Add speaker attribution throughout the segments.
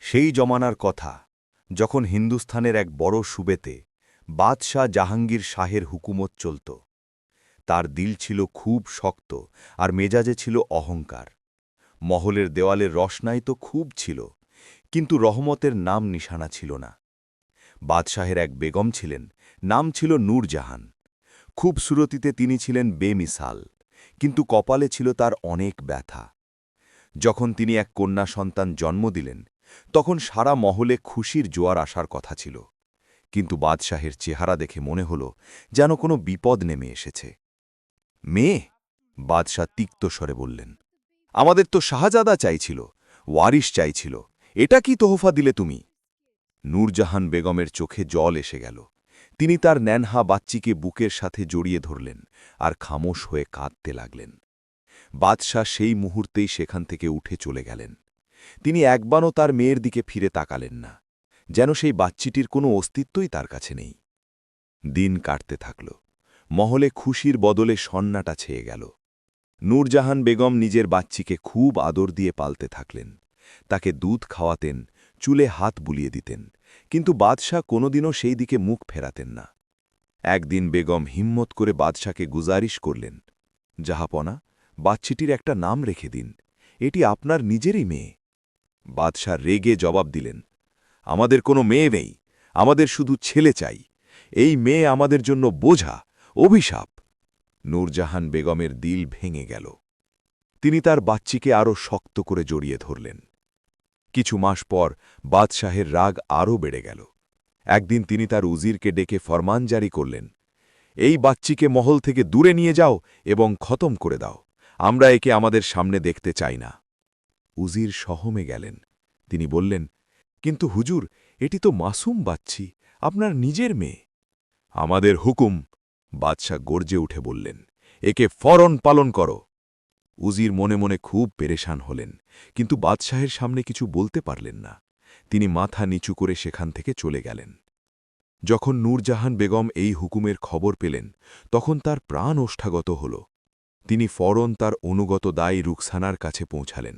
Speaker 1: সেই জমানার কথা যখন হিন্দুস্থানের এক বড় সুবেতে বাদশাহ জাহাঙ্গীর শাহের হুকুমত চলত। তার দিল ছিল খুব শক্ত আর মেজাজে ছিল অহংকার। মহলের দেওয়ালের রসনাই তো খুব ছিল, কিন্তু রহমতের নাম নিশানা ছিল না। বাদশাহের এক বেগম ছিলেন, নাম ছিল নূরজাহান। খুব সুরতিতে তিনি ছিলেন বেমিসাল, কিন্তু কপালে ছিল তার অনেক ব্যথা। যখন তিনি এক কন্যা সন্তান জন্ম দিলেন, তখন সারা মহলে খুশির জোয়ার আসার কথা ছিল, কিন্তু বাদশাহের চেহারা দেখে মনে হল যেন কোনো বিপদ নেমে এসেছে। মেয়ে, বাদশাহ তিক্ত স্বরে বললেন, আমাদের তো শাহজাদা চাইছিল, ওয়ারিশ চাইছিল, এটা কি তোহফা দিলে তুমি? নূরজাহান বেগমের চোখে জল এসে গেল। তিনি তার ন্যানহা বাচ্চিকে বুকের সাথে জড়িয়ে ধরলেন আর খামোশ হয়ে কাঁদতে লাগলেন। বাদশাহ সেই মুহূর্তেই সেখান থেকে উঠে চলে গেলেন। তিনি একবারও তার মেয়ের দিকে ফিরে তাকালেন না, যেন সেই বাচ্চিটির কোনো অস্তিত্বই তার কাছে নেই। দিন কাটতে থাকল। মহলে খুশির বদলে সন্নাটা ছেয়ে গেল। নূরজাহান বেগম নিজের বাচ্চিকে খুব আদর দিয়ে পালতে থাকলেন। তাকে দুধ খাওয়াতেন, চুলে হাত বুলিয়ে দিতেন, কিন্তু বাদশাহ কোনোদিনও সেই দিকে মুখ ফেরাতেন না। একদিন বেগম হিম্মত করে বাদশাকে গুজারিশ করলেন, জাহাপনা, বাচ্চিটির একটা নাম রেখে দিন, এটি আপনার নিজেরই মেয়ে। বাদশাহ রেগে জবাব দিলেন, আমাদের কোনো মেয়ে নেই, আমাদের শুধু ছেলে চাই। এই মেয়ে আমাদের জন্য বোঝা, অভিশাপ। নূরজাহান বেগমের দিল ভেঙে গেল। তিনি তার বাচ্চিকে আরও শক্ত করে জড়িয়ে ধরলেন। কিছু মাস পর বাদশাহের রাগ আরও বেড়ে গেল। একদিন তিনি তার উজিরকে ডেকে ফরমান জারি করলেন, এই বাচ্চিকে মহল থেকে দূরে নিয়ে যাও এবং খতম করে দাও। আমরা একে আমাদের সামনে দেখতে চাই না। উজির সহমে গেলেন। তিনি বললেন, কিন্তু হুজুর, এটি তো মাসুম বাচ্চি, আপনার নিজের মেয়ে। আমাদের হুকুম, বাদশাহ গর্জে উঠে বললেন, একে ফরন পালন করো। উজির মনে মনে খুব পেরেশান হলেন, কিন্তু বাদশাহের সামনে কিছু বলতে পারলেন না। তিনি মাথা নিচু করে সেখান থেকে চলে গেলেন। যখন নূরজাহান বেগম এই হুকুমের খবর পেলেন, তখন তার প্রাণ ওষ্ঠাগত হল। তিনি ফরন তার অনুগত দায়ী রুকসানার কাছে পৌঁছালেন।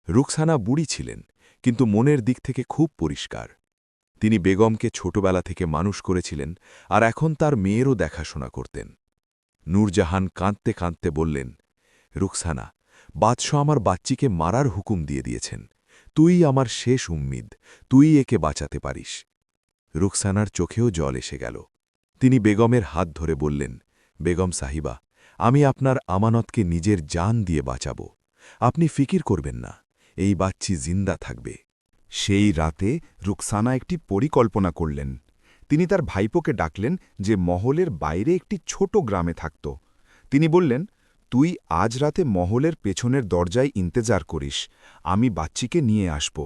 Speaker 1: রুকসানা বুড়ি ছিলেন, কিন্তু মনের দিক থেকে খুব পরিষ্কার। তিনি বেগমকে ছোটবেলা থেকে মানুষ করেছিলেন, আর এখন তার মেয়েরও দেখাশোনা করতেন। নূরজাহান কাঁদতে কাঁদতে বললেন, রুকসানা, বাদশাহ আমার বাচ্চিকে মারার হুকুম দিয়ে দিয়েছেন। তুই আমার শেষ উম্মিদ, তুই একে বাঁচাতে পারিস। রুকসানার চোখেও জল এসে গেল। তিনি বেগমের হাত ধরে বললেন, বেগম সাহিবা, আমি আপনার আমানতকে নিজের জান দিয়ে বাঁচাব। আপনি ফিকির করবেন না, এই বাচ্চি জিন্দা থাকবে।
Speaker 2: সেই রাতে রুকসানা একটি পরিকল্পনা করলেন। তিনি তার ভাইপোকে ডাকলেন, যে মহলের বাইরে একটি ছোট গ্রামে থাকত। তিনি বললেন, তুই আজ রাতে মহলের পেছনের দরজায় ইন্তেজার করিস, আমি বাচ্চিকে নিয়ে আসব।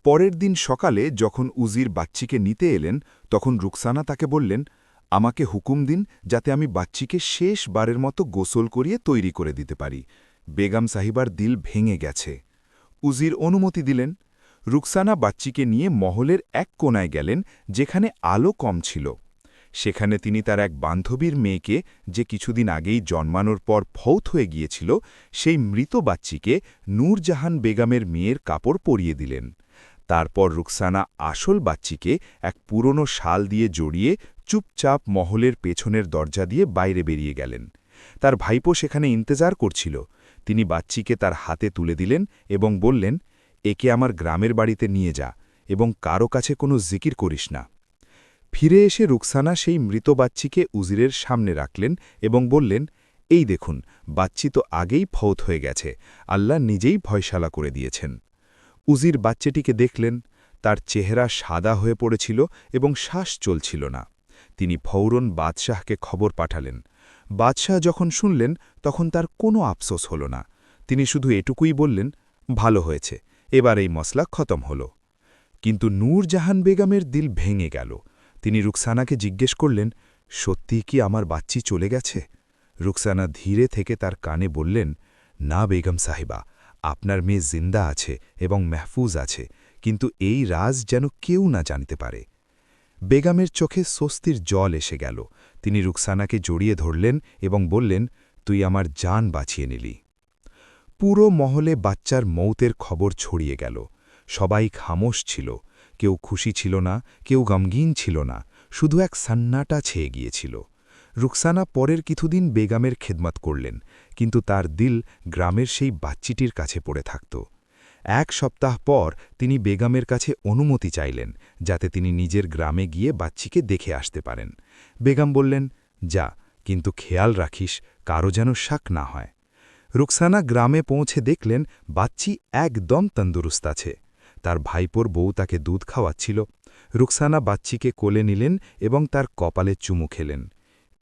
Speaker 2: পরের দিন সকালে যখন উজির বাচ্চিকে নিতে এলেন, তখন রুকসানা তাকে বললেন, আমাকে হুকুম দিন যাতে আমি বাচ্চিকে শেষবারের মতো গোসল করিয়ে তৈরি করে দিতে পারি। বেগম সাহিবার দিল ভেঙে গেছে। উজির অনুমতি দিলেন। রুকসানা বাচ্চিকে নিয়ে মহলের এক কোণায় গেলেন, যেখানে আলো কম ছিল। সেখানে তিনি তার এক বান্ধবীর মেয়েকে, যে কিছুদিন আগেই জন্মানোর পর ফৌত হয়ে গিয়েছিল, সেই মৃত বাচ্চিকে নূরজাহান বেগমের মেয়ের কাপড় পরিয়ে দিলেন। তারপর রুকসানা আসল বাচ্চিকে এক পুরনো শাল দিয়ে জড়িয়ে চুপচাপ মহলের পেছনের দরজা দিয়ে বাইরে বেরিয়ে গেলেন। তার ভাইপো সেখানে ইন্তেজার করছিল। তিনি বাচ্চিকে তার হাতে তুলে দিলেন এবং বললেন, একে আমার গ্রামের বাড়িতে নিয়ে যা এবং কারো কাছে কোনো জিকির করিস না। ফিরে এসে রুকসানা সেই মৃত বাচ্চিকে উজিরের সামনে রাখলেন এবং বললেন, এই দেখুন, বাচ্চি তো আগেই ফৌত হয়ে গেছে, আল্লাহ নিজেই ভয়শালা করে দিয়েছেন। উজির বাচ্চাটিকে দেখলেন। তার চেহারা সাদা হয়ে পড়েছিল এবং শ্বাস চলছিল না। তিনি ফৌরন বাদশাহকে খবর পাঠালেন। বাদশাহ যখন শুনলেন, তখন তার কোনো আফসোস হল না। তিনি শুধু এটুকুই বললেন, ভালো হয়েছে, এবার এই মসলা খতম হল। কিন্তু নূরজাহান বেগমের দিল ভেঙে গেল। তিনি রুকসানাকে জিজ্ঞেস করলেন, সত্যিই কি আমার বাচ্চি চলে গেছে? রুকসানা ধীরে থেকে তার কানে বললেন, না বেগম সাহিবা, আপনার মেয়ে জিন্দা আছে এবং মেহফুজ আছে, কিন্তু এই রাজ যেন কেউ না জানতে পারে। বেগমের চোখে স্বস্তির জল এসে গেল। তিনি রুকসানাকে জড়িয়ে ধরলেন এবং বললেন, তুই আমার জান বাঁচিয়ে নিলি। পুরো মহলে বাচ্চার মৌতের খবর ছড়িয়ে গেল। সবাই খামোশ ছিল, কেউ খুশি ছিল না, কেউ গমগীন ছিল না, শুধু এক সান্নাটা ছেয়ে গিয়েছিল। রুকসানা পরের কিছুদিন বেগমের খেদমত করলেন, কিন্তু তার দিল গ্রামের সেই বাচ্চিটির কাছে পড়ে থাকত। এক সপ্তাহ পর তিনি বেগমের কাছে অনুমতি চাইলেন, যাতে তিনি নিজের গ্রামে গিয়ে বাচ্চিকে দেখে আসতে পারেন। বেগম বললেন, যা, কিন্তু খেয়াল রাখিস কারো যেন শাক না হয়। রুকসানা গ্রামে পৌঁছে দেখলেন বাচ্চি একদম তন্দুরুস্ত আছে। তার ভাইপোর বউ তাকে দুধ খাওয়াচ্ছিল। রুকসানা বাচ্চিকে কোলে নিলেন এবং তার কপালে চুমু খেলেন।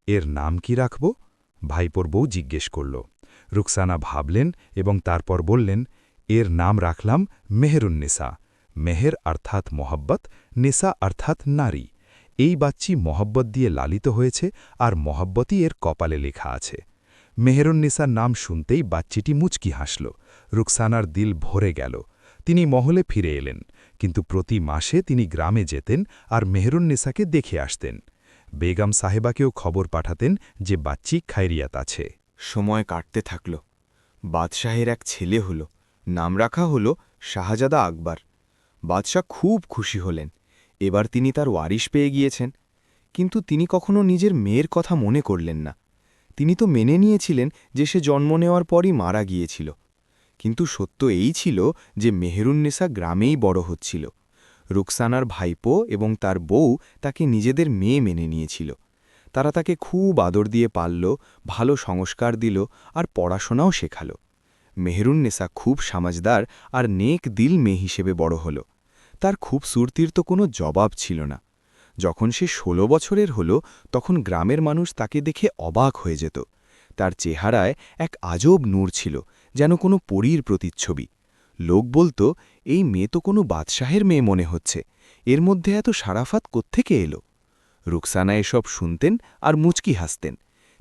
Speaker 2: এর নাম কি রাখব? ভাইপোর বউ জিজ্ঞেস করল। রুকসানা ভাবলেন এবং তারপর বললেন, এর নাম রাখলাম মেহেরুন্নিসা। মেহের অর্থাৎ মহব্বত, নিসা অর্থাৎ নারী। এই বাচ্চি মহব্বত দিয়ে লালিত হয়েছে, আর মহব্বতই এর কপালে লেখা আছে। মেহেরুন্নিসার নাম শুনতেই বাচ্চিটি মুচকি হাসল। রুকসানার দিল ভরে গেল। তিনি মহলে ফিরে এলেন, কিন্তু প্রতি মাসে তিনি গ্রামে যেতেন আর মেহেরুন্নিসাকে দেখে আসতেন। বেগম সাহেবাকেও খবর পাঠাতেন যে বাচ্চি খায়রিয়াত আছে।
Speaker 3: সময় কাটতে থাকল। বাদশাহের এক ছেলে হল, নাম রাখা হল শাহজাদা আকবর। বাদশাহ খুব খুশি হলেন, এবার তিনি তার ওয়ারিশ পেয়ে গিয়েছেন। কিন্তু তিনি কখনো নিজের মেয়ের কথা মনে করলেন না। তিনি তো মেনে নিয়েছিলেন যে সে জন্ম নেওয়ার পরই মারা গিয়েছিল। কিন্তু সত্য এই ছিল যে মেহেরুন্নেসা গ্রামেই বড় হচ্ছিল। রুকসানার ভাইপো এবং তার বউ তাকে নিজেদের মেয়ে মেনে নিয়েছিল। তারা তাকে খুব আদর দিয়ে পালল, ভালো সংস্কার দিল আর পড়াশোনাও শেখাল। মেহেরুন্নেসা খুব সামাজদার আর নেক দিল মেয়ে হিসেবে বড় হল। তার খুবসুরতির তো কোনো জবাব ছিল না। যখন সে ১৬ বছরের হল, তখন গ্রামের মানুষ তাকে দেখে অবাক হয়ে যেত। তার চেহারায় এক আজব নূর ছিল, যেন কোনো পরীর প্রতিচ্ছবি। লোক বলতো, এই মেয়ে তো কোনো বাদশাহের মেয়ে মনে হচ্ছে, এর মধ্যে এত সারাফাত কোত্থেকে এলো? রুকসানা এসব শুনতেন আর মুচকি হাসতেন।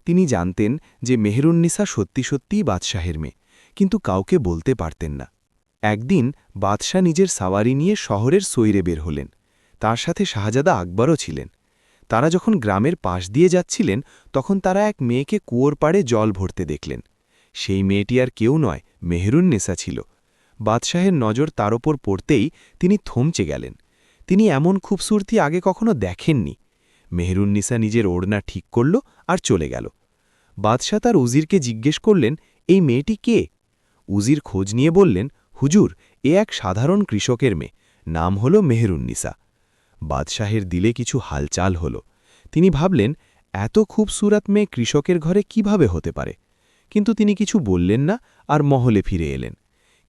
Speaker 3: তিনি জানতেন যে মেহেরুন্নিসা সত্যি সত্যিই বাদশাহের মেয়ে, কিন্তু কাউকে বলতে পারতেন না। একদিন বাদশাহ নিজের সাওয়ারি নিয়ে শহরের সৈরে বের হলেন। তার সাথে শাহজাদা আকবরও ছিলেন। তারা যখন গ্রামের পাশ দিয়ে যাচ্ছিলেন, তখন তারা এক মেয়েকে কুয়োর পাড়ে জল ভরতে দেখলেন। সেই মেয়েটি আর কেউ নয়, মেহেরুন্নেসা ছিল। বাদশাহের নজর তার ওপর পড়তেই তিনি থমচে গেলেন। তিনি এমন খুবসুরতি আগে কখনো দেখেননি। মেহেরুন্নিসা নিজের ওড়না ঠিক করল আর চলে গেল। বাদশাহ তার উজিরকে জিজ্ঞেস করলেন, এই মেয়েটি কে? উজির খোঁজ নিয়ে বললেন, হুজুর, এ এক সাধারণ কৃষকের মেয়ে, নাম হল মেহেরুন্নিসা। বাদশাহের দিলে কিছু হালচাল হল। তিনি ভাবলেন, এত খুবসুরত মেয়ে কৃষকের ঘরে কিভাবে হতে পারে? কিন্তু তিনি কিছু বললেন না আর মহলে ফিরে এলেন।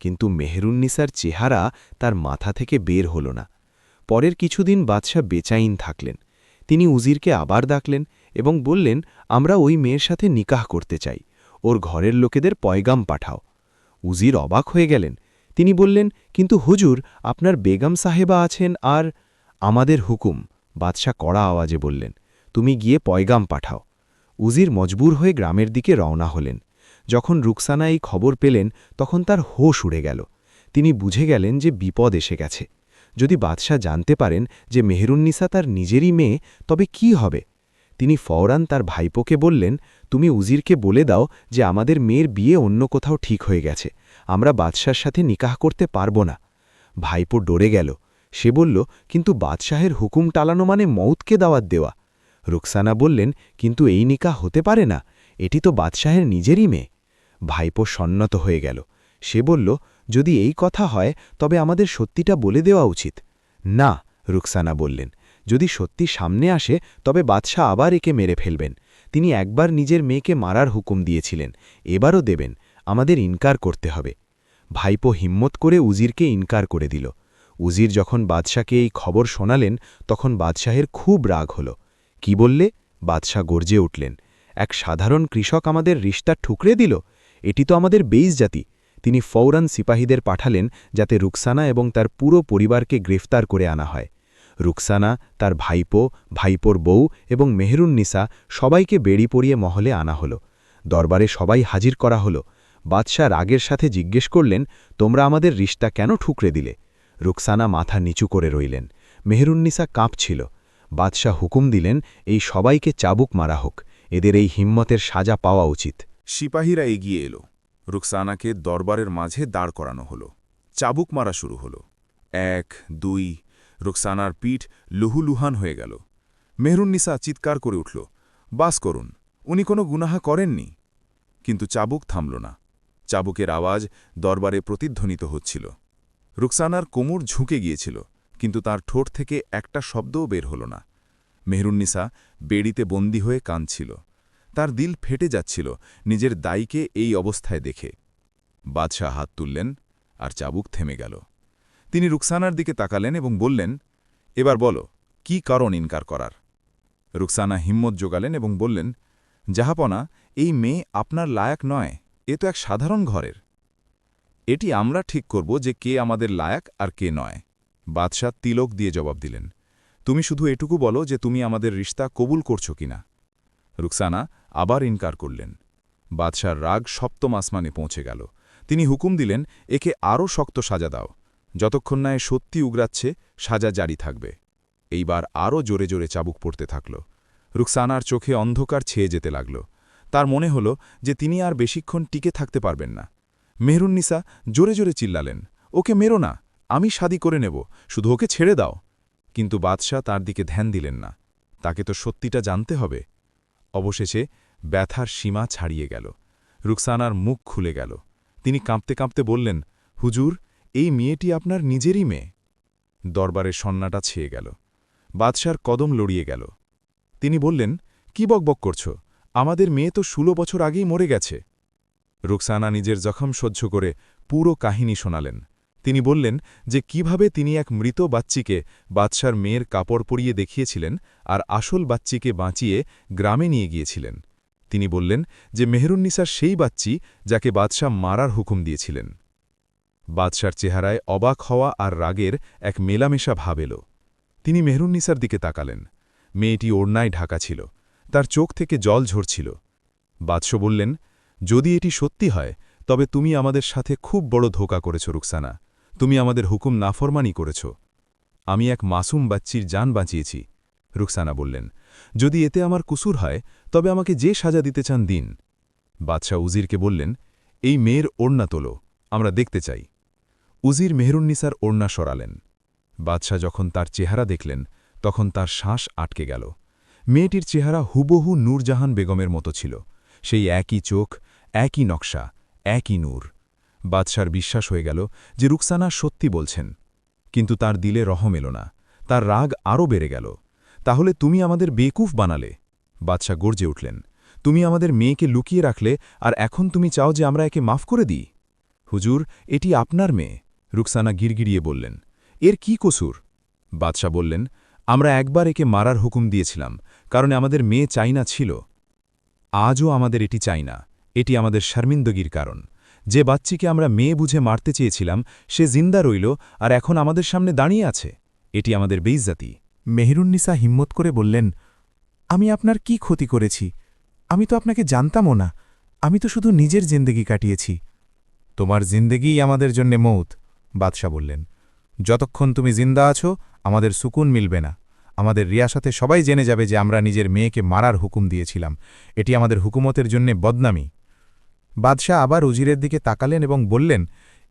Speaker 3: কিন্তু মেহেরুন্নিসার চেহারা তার মাথা থেকে বের হল না। পরের কিছুদিন বাদশাহ বেচাইন থাকলেন। তিনি উজিরকে আবার ডাকলেন এবং বললেন, আমরা ওই মেয়ের সাথে নিকাহ করতে চাই, ওর ঘরের লোকেদের পয়গাম পাঠাও। উজির অবাক হয়ে গেলেন। তিনি বললেন, কিন্তু হুজুর, আপনার বেগম সাহেবা আছেন আর আমাদের হুকুম। বাদশাহ কড়া আওয়াজে বললেন, তুমি গিয়ে পয়গাম পাঠাও। উজির মজবুর হয়ে গ্রামের দিকে রওনা হলেন। যখন রুকসানা এই খবর পেলেন, তখন তার হোশ উড়ে গেল। তিনি বুঝে গেলেন যে বিপদ এসে গেছে। যদি বাদশাহ জানতে পারেন যে মেহেরুন্নিসা তার নিজেরই মেয়ে, তবে কি হবে? তিনি ফওরান তার ভাইপোকে বললেন, তুমি উজিরকে বলে দাও যে আমাদের মেয়ের বিয়ে অন্য কোথাও ঠিক হয়ে গেছে, আমরা বাদশার সাথে নিকাহ করতে পারব না। ভাইপো ডরে গেল। সে বলল, কিন্তু বাদশাহের হুকুম টালানো মানে মউতকে দাওয়াত দেওয়া। রুকসানা বললেন, কিন্তু এই নিকাহ হতে পারে না, এটি তো বাদশাহের নিজেরই মেয়ে। ভাইপো সন্নত হয়ে গেল। সে বলল, যদি এই কথা হয় তবে আমাদের সত্যিটা বলে দেওয়া উচিত। না, রুকসানা বললেন, যদি সত্যি সামনে আসে তবে বাদশাহ আবার একে মেরে ফেলবেন। তিনি একবার নিজের মেয়েকে মারার হুকুম দিয়েছিলেন, এবারও দেবেন, আমাদের ইনকার করতে হবে। ভাইপো হিম্মত করে উজিরকে ইনকার করে দিল। উজির যখন বাদশাকে এই খবর শোনালেন, তখন বাদশাহের খুব রাগ হল। কি বললে? বাদশাহ গর্জে উঠলেন, এক সাধারণ কৃষক আমাদের রিশতা ঠুকরে দিল? এটি তো আমাদের বেইজ্জতি। তিনি ফৌরান সিপাহীদের পাঠালেন যাতে রুকসানা এবং তার পুরো পরিবারকে গ্রেফতার করে আনা হয়। রুকসানা, তার ভাইপো, ভাইপোর বউ এবং মেহেরুন্নিসা সবাইকে বেড়ি পরিয়ে মহলে আনা হল। দরবারে সবাই হাজির করা হল। বাদশাহ রাগের সাথে জিজ্ঞেস করলেন, তোমরা আমাদের রিশতা কেন ঠুকরে দিলে? রুকসানা মাথা নিচু করে রইলেন। মেহেরুন্নিসা কাঁপছিল। বাদশাহ হুকুম দিলেন, এই সবাইকে চাবুক মারা হোক, এদের এই হিম্মতের সাজা পাওয়া উচিত।
Speaker 4: সিপাহীরা এগিয়ে এলো। রুকসানাকে দরবারের মাঝে দাঁড় করানো হলো। চাবুক মারা শুরু হলো।
Speaker 2: 1, 2 রুকসানার পিঠ লুহুলুহান হয়ে গেল। মেহরুন্নিসা চিৎকার করে উঠল, বাস করুন, উনি কোনো গুনাহা করেননি। কিন্তু চাবুক থামল না। চাবুকের আওয়াজ দরবারে প্রতিধ্বনিত হচ্ছিল। রুকসানার কোমর ঝুঁকে গিয়েছিল, কিন্তু তার ঠোঁট থেকে একটা শব্দও বের হল না। মেহরুন্নিসা বেড়িতে বন্দী হয়ে কাঁদছিল। তার দিল ফেটে যাচ্ছিল নিজের দায়ীকে এই অবস্থায় দেখে। বাদশাহ হাত তুললেন, আর চাবুক থেমে গেল। তিনি রুকসানার দিকে তাকালেন এবং বললেন, এবার বলো, কি কারণ ইনকার করার? রুকসানা হিম্মত জোগালেন এবং বললেন, জাহাপনা, এই মেয়ে আপনার লায়ক নয়, এ তো এক সাধারণ ঘরের। এটি আমরা ঠিক করব যে কে আমাদের লায়ক আর কে নয়। বাদশাহ তিলক দিয়ে জবাব দিলেন, তুমি শুধু এটুকু বলো যে তুমি আমাদের রিশতা কবুল করছো কিনা। রুকসানা আবার ইনকার করলেন। বাদশার রাগ সপ্তম আসমানে পৌঁছে গেল। তিনি হুকুম দিলেন, একে আরও শক্ত সাজা দাও। যতক্ষণ না এ সত্যি উগরাচ্ছে, সাজা জারি থাকবে। এইবার আরও জোরে জোরে চাবুক পড়তে থাকল। রুকসানার চোখে অন্ধকার ছেয়ে যেতে লাগল। তার মনে হল যে তিনি আর বেশিক্ষণ টিকে থাকতে পারবেন না। মেহরুন্নিসা জোরে জোরে চিল্লালেন, ওকে মেরো না, আমি শাদী করে নেব, শুধু ওকে ছেড়ে দাও। কিন্তু বাদশাহ তার দিকে ধ্যান দিলেন না। তাকে তো সত্যিটা জানতে হবে। অবশেষে ব্যথার সীমা ছাড়িয়ে গেল। রুকসানার মুখ খুলে গেল। তিনি কাঁপতে কাঁপতে বললেন, হুজুর, এই মেয়েটি আপনার নিজেরই মেয়ে। দরবারের সন্নাটা ছেয়ে গেল। বাদশার কদম লড়িয়ে গেল। তিনি বললেন, কি বকবক করছ? আমাদের মেয়ে তো 16 বছর আগেই মরে গেছে। রুকসানা নিজের জখম সহ্য করে পুরো কাহিনী শোনালেন। তিনি বললেন যে কিভাবে তিনি এক মৃত বাচ্চিকে বাদশার মেয়ের কাপড় পরিয়ে দেখিয়েছিলেন আর আসল বাচ্চিকে বাঁচিয়ে গ্রামে নিয়ে গিয়েছিলেন। তিনি বললেন যে মেহরুন্নিসার সেই বাচ্চি যাকে বাদশাহ মারার হুকুম দিয়েছিলেন। বাদশার চেহারায় অবাক হওয়া আর রাগের এক মেলামেশা ভাব এল। তিনি মেহরুন্নিসার দিকে তাকালেন। মেয়েটি ওড়নায় ঢাকা ছিল, তার চোখ থেকে জল ঝরছিল। বাদশাহ বললেন, যদি এটি সত্যি হয় তবে তুমি আমাদের সাথে খুব বড় ধোঁকা করেছ রুকসানা, তুমি আমাদের হুকুম নাফরমানি করেছ। আমি এক মাসুম বাচ্চির জান বাঁচিয়েছি। রুকসানা বললেন, যদি এতে আমার কুসুর হয় তবে আমাকে যে সাজা দিতে চান দিন। বাদশাহ উজিরকে বললেন, এই মেয়ের ওড়না তোলো, আমরা দেখতে চাই। উজির মেহরুন্নিসার ওড়না সরালেন। বাদশাহ যখন তার চেহারা দেখলেন তখন তার শ্বাস আটকে গেল। মেয়েটির চেহারা হুবহু নূরজাহান বেগমের মতো ছিল, সেই একই চোখ, একই নকশা, একই নূর। বাদশার বিশ্বাস হয়ে গেল যে রুকসানা সত্যি বলছেন। কিন্তু তার দিলে রহম এল না, তার রাগ আরও বেড়ে গেল। তাহলে তুমি আমাদের বেকুফ বানালে। বাদশাহ গর্জে উঠলেন, তুমি আমাদের মেয়েকে লুকিয়ে রাখলে আর এখন তুমি চাও যে আমরা একে মাফ করে দিই? হুজুর, এটি আপনার মেয়ে। রুকসানা গিরগিরিয়ে বললেন, এর কি কসুর? বাদশাহ বললেন, আমরা একবার একে মারার হুকুম দিয়েছিলাম, কারণ আমাদের মেয়ে চাইনা ছিল। আজও আমাদের এটি চাই না। এটি আমাদের শর্মিন্দগির কারণ। যে বাচ্চিকে আমরা মেয়ে বুঝে মারতে চেয়েছিলাম সে জিন্দা রইল আর এখন আমাদের সামনে দাঁড়িয়ে আছে। এটি আমাদের বেইজ্জতি।
Speaker 4: মেহরুন্নিসা হিম্মত করে বললেন, আমি আপনার কি ক্ষতি করেছি? আমি তো আপনাকে জানতামও না, আমি তো শুধু নিজের জিন্দেগি কাটিয়েছি। তোমার জিন্দেগিই আমাদের জন্যে মৌত, বাদশাহ বললেন। যতক্ষণ তুমি জিন্দা আছো আমাদের সুকুন মিলবে না। আমাদের রিয়াসাতে সবাই জেনে যাবে যে আমরা নিজের মেয়েকে মারার হুকুম দিয়েছিলাম। এটি আমাদের হুকুমতের জন্যে বদনামি। বাদশাহ আবার উজিরের দিকে তাকালেন এবং বললেন,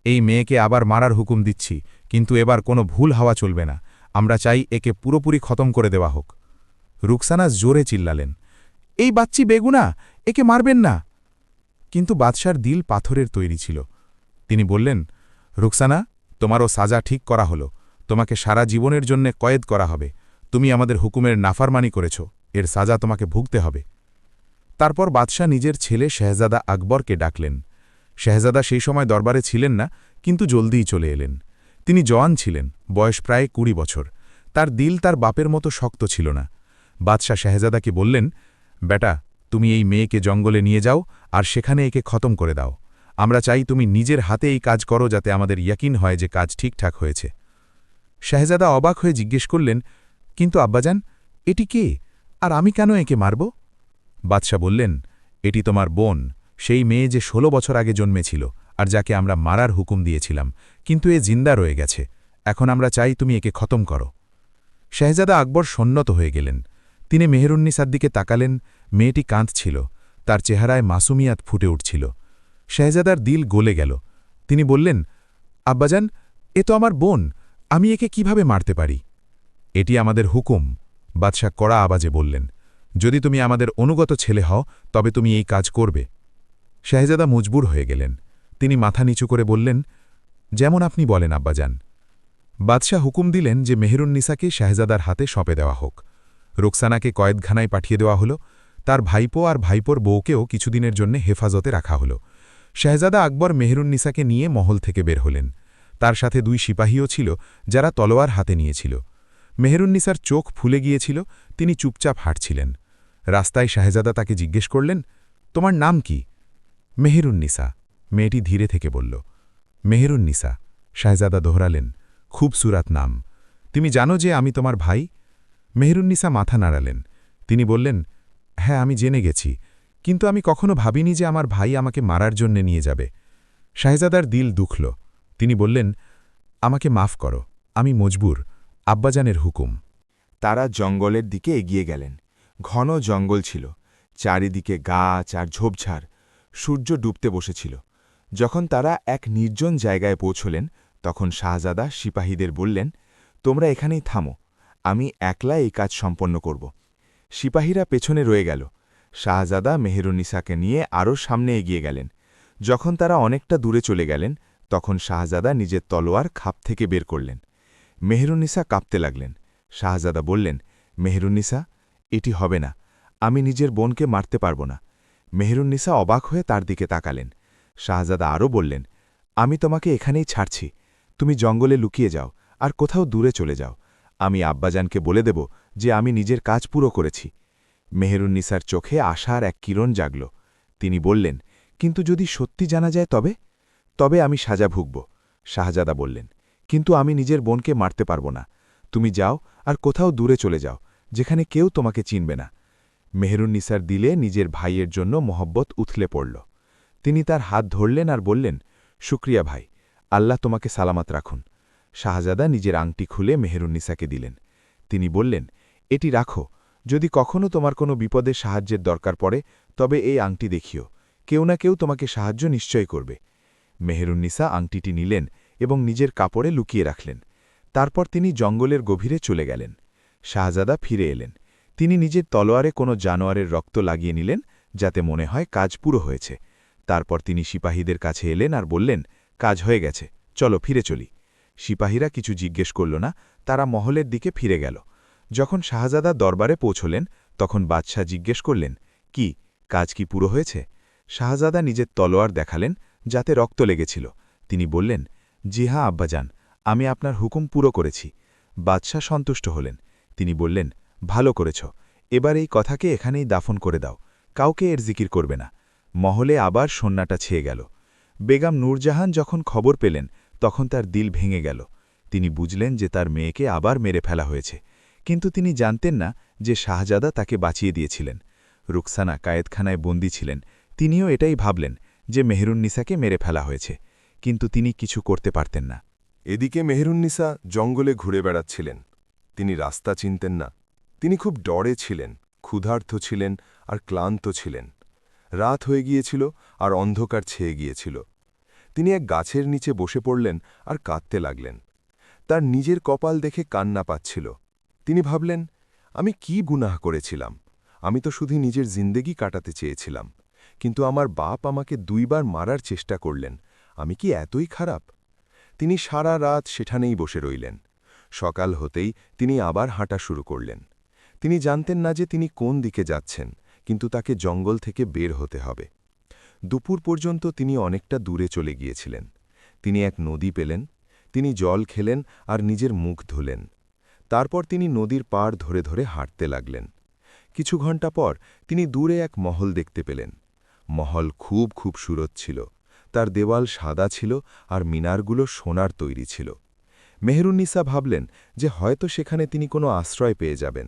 Speaker 4: এই মেয়েকে আবার মারার হুকুম দিচ্ছি, কিন্তু এবার কোনো ভুল হওয়া চলবে না। আমরা চাই একে পুরোপুরি খতম করে দেওয়া হোক। রুকসানা জোরে চিল্লালেন, এই বাচ্চি বেগুনা, একে মারবেন না। কিন্তু বাদশার দিল পাথরের তৈরি ছিল। তিনি বললেন, রুকসানা, তোমারও সাজা ঠিক করা হলো। তোমাকে সারা জীবনের জন্য কয়েদ করা হবে। তুমি আমাদের হুকুমের নাফরমানি করেছ, এর সাজা তোমাকে ভুগতে হবে। তারপর বাদশাহ নিজের ছেলে শেহজাদা আকবরকে ডাকলেন। শেহজাদা সেই সময় দরবারে ছিলেন না, কিন্তু জলদিই চলে এলেন। তিনি জওয়ান ছিলেন, বয়স প্রায় 20 বছর। তার দিল তার বাপের মতো শক্ত ছিল না। বাদশাহ শেহজাদাকে বললেন, বেটা, তুমি এই মেয়েকে জঙ্গলে নিয়ে যাও আর সেখানে একে খতম করে দাও। আমরা চাই তুমি নিজের হাতে এই কাজ করো, যাতে আমাদের ইয়াকিন হয় যে কাজ ঠিকঠাক হয়েছে। শেহজাদা অবাক হয়ে জিজ্ঞেস করলেন, কিন্তু আব্বাজান, এটি কে, আর আমি কেন একে মারব? বাদশাহ বললেন, এটি তোমার বোন, সেই মেয়ে যে 16 বছর আগে জন্মেছিল আর যাকে আমরা মারার হুকুম দিয়েছিলাম, কিন্তু এ জিন্দা রয়ে গেছে। এখন আমরা চাই তুমি একে খতম করো। শেহজাদা আকবর সন্নত হয়ে গেলেন। তিনি মেহরুন্নিসার দিকে তাকালেন। মেয়েটি কাঁদছিল, তার চেহারায় মাসুমিয়াত ফুটে উঠছিল। শেহজাদার দিল গলে গেল। তিনি বললেন, আব্বাজান, এ তো আমার বোন, আমি একে কিভাবে মারতে পারি? এটি আমাদের হুকুম, বাদশাহ কড়া আওয়াজে বললেন। যদি তুমি আমাদের অনুগত ছেলে হও তবে তুমি এই কাজ করবে। শাহজাদা মজবুর হয়ে গেলেন। তিনি মাথা নিচু করে বললেন, যেমন আপনি বলেন আব্বাজান। বাদশাহ হুকুম দিলেন যে মেহেরুন্নিসাকে শাহজাদার হাতে সঁপে দেওয়া হোক। রোকসানাকে কয়েদখানায় পাঠিয়ে দেওয়া হল। তার ভাইপো আর ভাইপোর বউকেও কিছুদিনের জন্য হেফাজতে রাখা হল। শাহজাদা আকবর মেহেরুন্নিসাকে নিয়ে মহল থেকে বের হলেন। তার সাথে 2 সিপাহীও ছিল যারা তলোয়ার হাতে নিয়েছিল। মেহেরুন্নিসার চোখ ফুলে গিয়েছিল, তিনি চুপচাপ হাঁটছিলেন। রাস্তায় শাহজাদা তাকে জিজ্ঞেস করলেন, তোমার নাম কি? মেহেরুন্নিসা, মেয়েটি ধীরে থেকে বলল। মেহেরুন্নিসা, শাহজাদা দোহরালেন, খুবসুরাত নাম। তুমি জানো যে আমি তোমার ভাই? মেহেরুন্নিসা মাথা নাড়ালেন। তিনি বললেন, হ্যাঁ, আমি জেনে গেছি, কিন্তু আমি কখনো ভাবিনি যে আমার ভাই আমাকে মারার জন্যে নিয়ে যাবে। শাহজাদার দিল দুখল। তিনি বললেন, আমাকে মাফ করো, আমি মজবুর, আব্বাজানের হুকুম।
Speaker 3: তারা জঙ্গলের দিকে এগিয়ে গেলেন। ঘন জঙ্গল ছিল, চারিদিকে গাছ আর ঝোপঝাড়। সূর্য ডুবতে বসেছিল। যখন তারা এক নির্জন জায়গায় পৌঁছলেন তখন শাহজাদা সিপাহীদের বললেন, তোমরা এখানেই থামো, আমি একলা এই কাজ সম্পন্ন করব। সিপাহীরা পেছনে রয়ে গেল। শাহজাদা মেহেরুন্নিসাকে নিয়ে আরও সামনে এগিয়ে গেলেন। যখন তারা অনেকটা দূরে চলে গেলেন তখন শাহজাদা নিজের তলোয়ার খাপ থেকে বের করলেন। মেহেরুন্নিসা কাঁপতে লাগলেন। শাহজাদা বললেন, মেহেরুন্নিসা, এটি হবে না, আমি নিজের বোনকে মারতে পারব না। মেহেরুন্নিসা অবাক হয়ে তার দিকে তাকালেন। শাহজাদা আরও বললেন, আমি তোমাকে এখানেই ছাড়ছি, তুমি জঙ্গলে লুকিয়ে যাও আর কোথাও দূরে চলে যাও। আমি আব্বাজানকে বলে দেব যে আমি নিজের কাজ পুরো করেছি। মেহেরুন্নিসার চোখে আশার এক কিরণ জাগল। তিনি বললেন, কিন্তু যদি সত্যি জানা যায় তবে? তবে আমি সাজা ভুগব। শাহজাদা বললেন, কিন্তু আমি নিজের বোনকে মারতে পারব না। তুমি যাও আর কোথাও দূরে চলে যাও, যেখানে কেউ তোমাকে চিনবে না। মেহেরুন্নিসার দিলে নিজের ভাইয়ের জন্য মহব্বত উথলে পড়ল। তিনি তার হাত ধরলেন আর বললেন, শুক্রিয়া ভাই, আল্লাহ তোমাকে সালামাত রাখুন। শাহজাদা নিজের আংটি খুলে মেহেরুন্নিসাকে দিলেন। তিনি বললেন, এটি রাখো, যদি কখনো তোমার কোনো বিপদে সাহায্যের দরকার পড়ে তবে এই আংটি দেখিও, কেউ না কেউ তোমাকে সাহায্য নিশ্চয় করবে। মেহেরুন্নিসা আংটিটি নিলেন এবং নিজের কাপড়ে লুকিয়ে রাখলেন। তারপর তিনি জঙ্গলের গভীরে চলে গেলেন। শাহজাদা ফিরে এলেন। তিনি নিজের তলোয়ারে কোনো জানোয়ারের রক্ত লাগিয়ে নিলেন, যাতে মনে হয় কাজ পুরো হয়েছে। তারপর তিনি সিপাহীদের কাছে এলেন আর বললেন, কাজ হয়ে গেছে, চলো ফিরে চলি। সিপাহীরা কিছু জিজ্ঞেস করল না, তারা মহলের দিকে ফিরে গেল। যখন শাহজাদা দরবারে পৌঁছলেন তখন বাদশাহ জিজ্ঞেস করলেন, কি কাজ কি পুরো হয়েছে? শাহজাদা নিজের তলোয়ার দেখালেন, যাতে রক্ত লেগেছিল। তিনি বললেন, জি হ্যাঁ আব্বাজান, আমি আপনার হুকুম পুরো করেছি। বাদশাহ সন্তুষ্ট হলেন। তিনি বললেন, ভালো করেছ, এবার এই কথাকে এখানেই দাফন করে দাও, কাউকে এর জিকির করবে না। মহলে আবার সন্নাটা ছেয়ে গেল। বেগম নূরজাহান যখন খবর পেলেন তখন তার দিল ভেঙে গেল। তিনি বুঝলেন যে তার মেয়েকে আবার মেরে ফেলা হয়েছে, কিন্তু তিনি জানতেন না যে শাহজাদা তাকে বাঁচিয়ে দিয়েছিলেন। রুকসানা কায়েদখানায় বন্দী ছিলেন, তিনিও এটাই ভাবলেন যে মেহেরুন্নিসাকে মেরে ফেলা হয়েছে, কিন্তু তিনি কিছু করতে পারতেন না।
Speaker 5: এদিকে মেহেরুন্নিসা জঙ্গলে ঘুরে বেড়াচ্ছিলেন। তিনি রাস্তা চিনতেন না। তিনি খুব ডরে ছিলেন, ক্ষুধার্ত ছিলেন আর ক্লান্ত ছিলেন। রাত হয়ে গিয়েছিল আর অন্ধকার ছেয়ে গিয়েছিল। তিনি এক গাছের নিচে বসে পড়লেন আর কাঁদতে লাগলেন। তার নিজের কপাল দেখে কান্না পাচ্ছিল। তিনি ভাবলেন, আমি কি গুনাহ করেছিলাম? আমি তো শুধু নিজের জিন্দেগি কাটাতে চেয়েছিলাম, কিন্তু আমার বাপ আমাকে 2 বার মারার চেষ্টা করলেন। আমি কি এতই খারাপ? তিনি সারা রাত সেখানেই বসে রইলেন। সকাল হতেই তিনি আবার হাঁটা শুরু করলেন। তিনি জানতেন না যে তিনি কোন দিকে যাচ্ছেন, কিন্তু তাকে জঙ্গল থেকে বের হতে হবে। দুপুর পর্যন্ত তিনি অনেকটা দূরে চলে গিয়েছিলেন। তিনি এক নদী পেলেন। তিনি জল খেলেন আর নিজের মুখ ধুলেন। তারপর তিনি নদীর পাড় ধরে ধরে হাঁটতে লাগলেন। কিছু ঘণ্টা পর তিনি দূরে এক মহল দেখতে পেলেন। মহল খুব খুবসুরত ছিল। তার দেওয়াল সাদা ছিল আর মিনারগুলো সোনার তৈরি ছিল। মেহেরুন্নিসা ভাবলেন যে হয়তো সেখানে তিনি কোনো আশ্রয় পেয়ে যাবেন।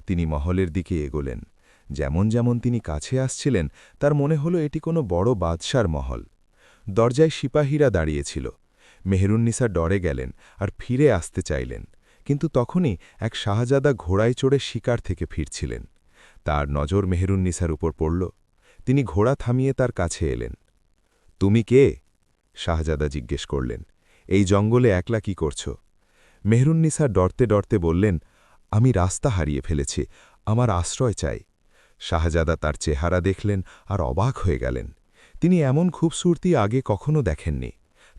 Speaker 5: তিনি মহলের দিকে এগোলেন। যেমন যেমন তিনি কাছে আসছিলেন তার মনে হলো এটি কোনো বড় বাদশার মহল। দরজায় সিপাহীরা দাঁড়িয়েছিল। মেহেরুন্নিসা ডরে গেলেন আর ফিরে আসতে চাইলেন, কিন্তু তখনই এক শাহজাদা ঘোড়ায় চড়ে শিকার থেকে ফিরছিলেন। তার নজর মেহেরুন্নিসার উপর পড়ল। তিনি ঘোড়া থামিয়ে তার কাছে এলেন। তুমি কে? শাহজাদা জিজ্ঞেস করলেন। এই জঙ্গলে একলা কি করছ? মেহরুন্নিসা ডরতে ডরতে বললেন, আমি রাস্তা হারিয়ে ফেলেছি, আমার আশ্রয় চাই। শাহজাদা তার চেহারা দেখলেন আর অবাক হয়ে গেলেন। তিনি এমন খুবসূরতি আগে কখনো দেখেননি।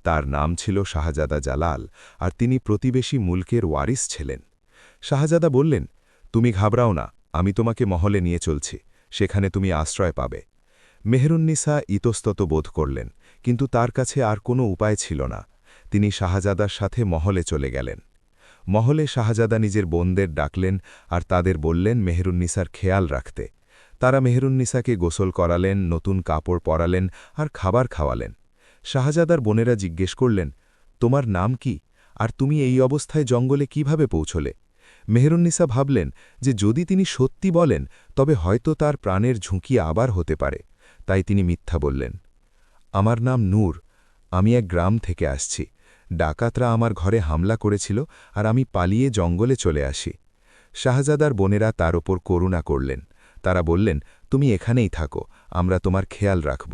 Speaker 5: তার নাম ছিল শাহজাদা জালাল, আর তিনি প্রতিবেশী মুলকের ওয়ারিস ছিলেন। শাহজাদা বললেন, তুমি ঘাবড়াও না, আমি তোমাকে মহলে নিয়ে চলছি, সেখানে তুমি আশ্রয় পাবে। মেহরুন্নিসা ইতস্তত বোধ করলেন, কিন্তু তার কাছে আর কোনো উপায় ছিল না। তিনি শাহজাদার সাথে মহলে চলে গেলেন। মহলে শাহজাদা নিজের বোনদের ডাকলেন আর তাদের বললেন মেহরুন্নিসার খেয়াল রাখতে। তারা মেহরুন্নিসাকে গোসল করালেন, নতুন কাপড় পরালেন আর খাবার খাওয়ালেন। শাহজাদার বোনেরা জিজ্ঞেস করলেন, তোমার নাম কি, আর তুমি এই অবস্থায় জঙ্গলে কিভাবে পৌঁছলে? মেহরুন্নিসা ভাবলেন যে যদি তিনি সত্যি বলেন তবে হয়তো তার প্রাণের ঝুঁকি আবার হতে পারে, তাই তিনি মিথ্যা বললেন। আমার নাম নূর, আমি এক গ্রাম থেকে আসছি। ডাকাতরা আমার ঘরে হামলা করেছিল আর আমি পালিয়ে জঙ্গলে চলে আসি। শাহজাদার বোনেরা তার ওপর করুণা করলেন। তারা বললেন, তুমি এখানেই থাকো, আমরা তোমার খেয়াল রাখব।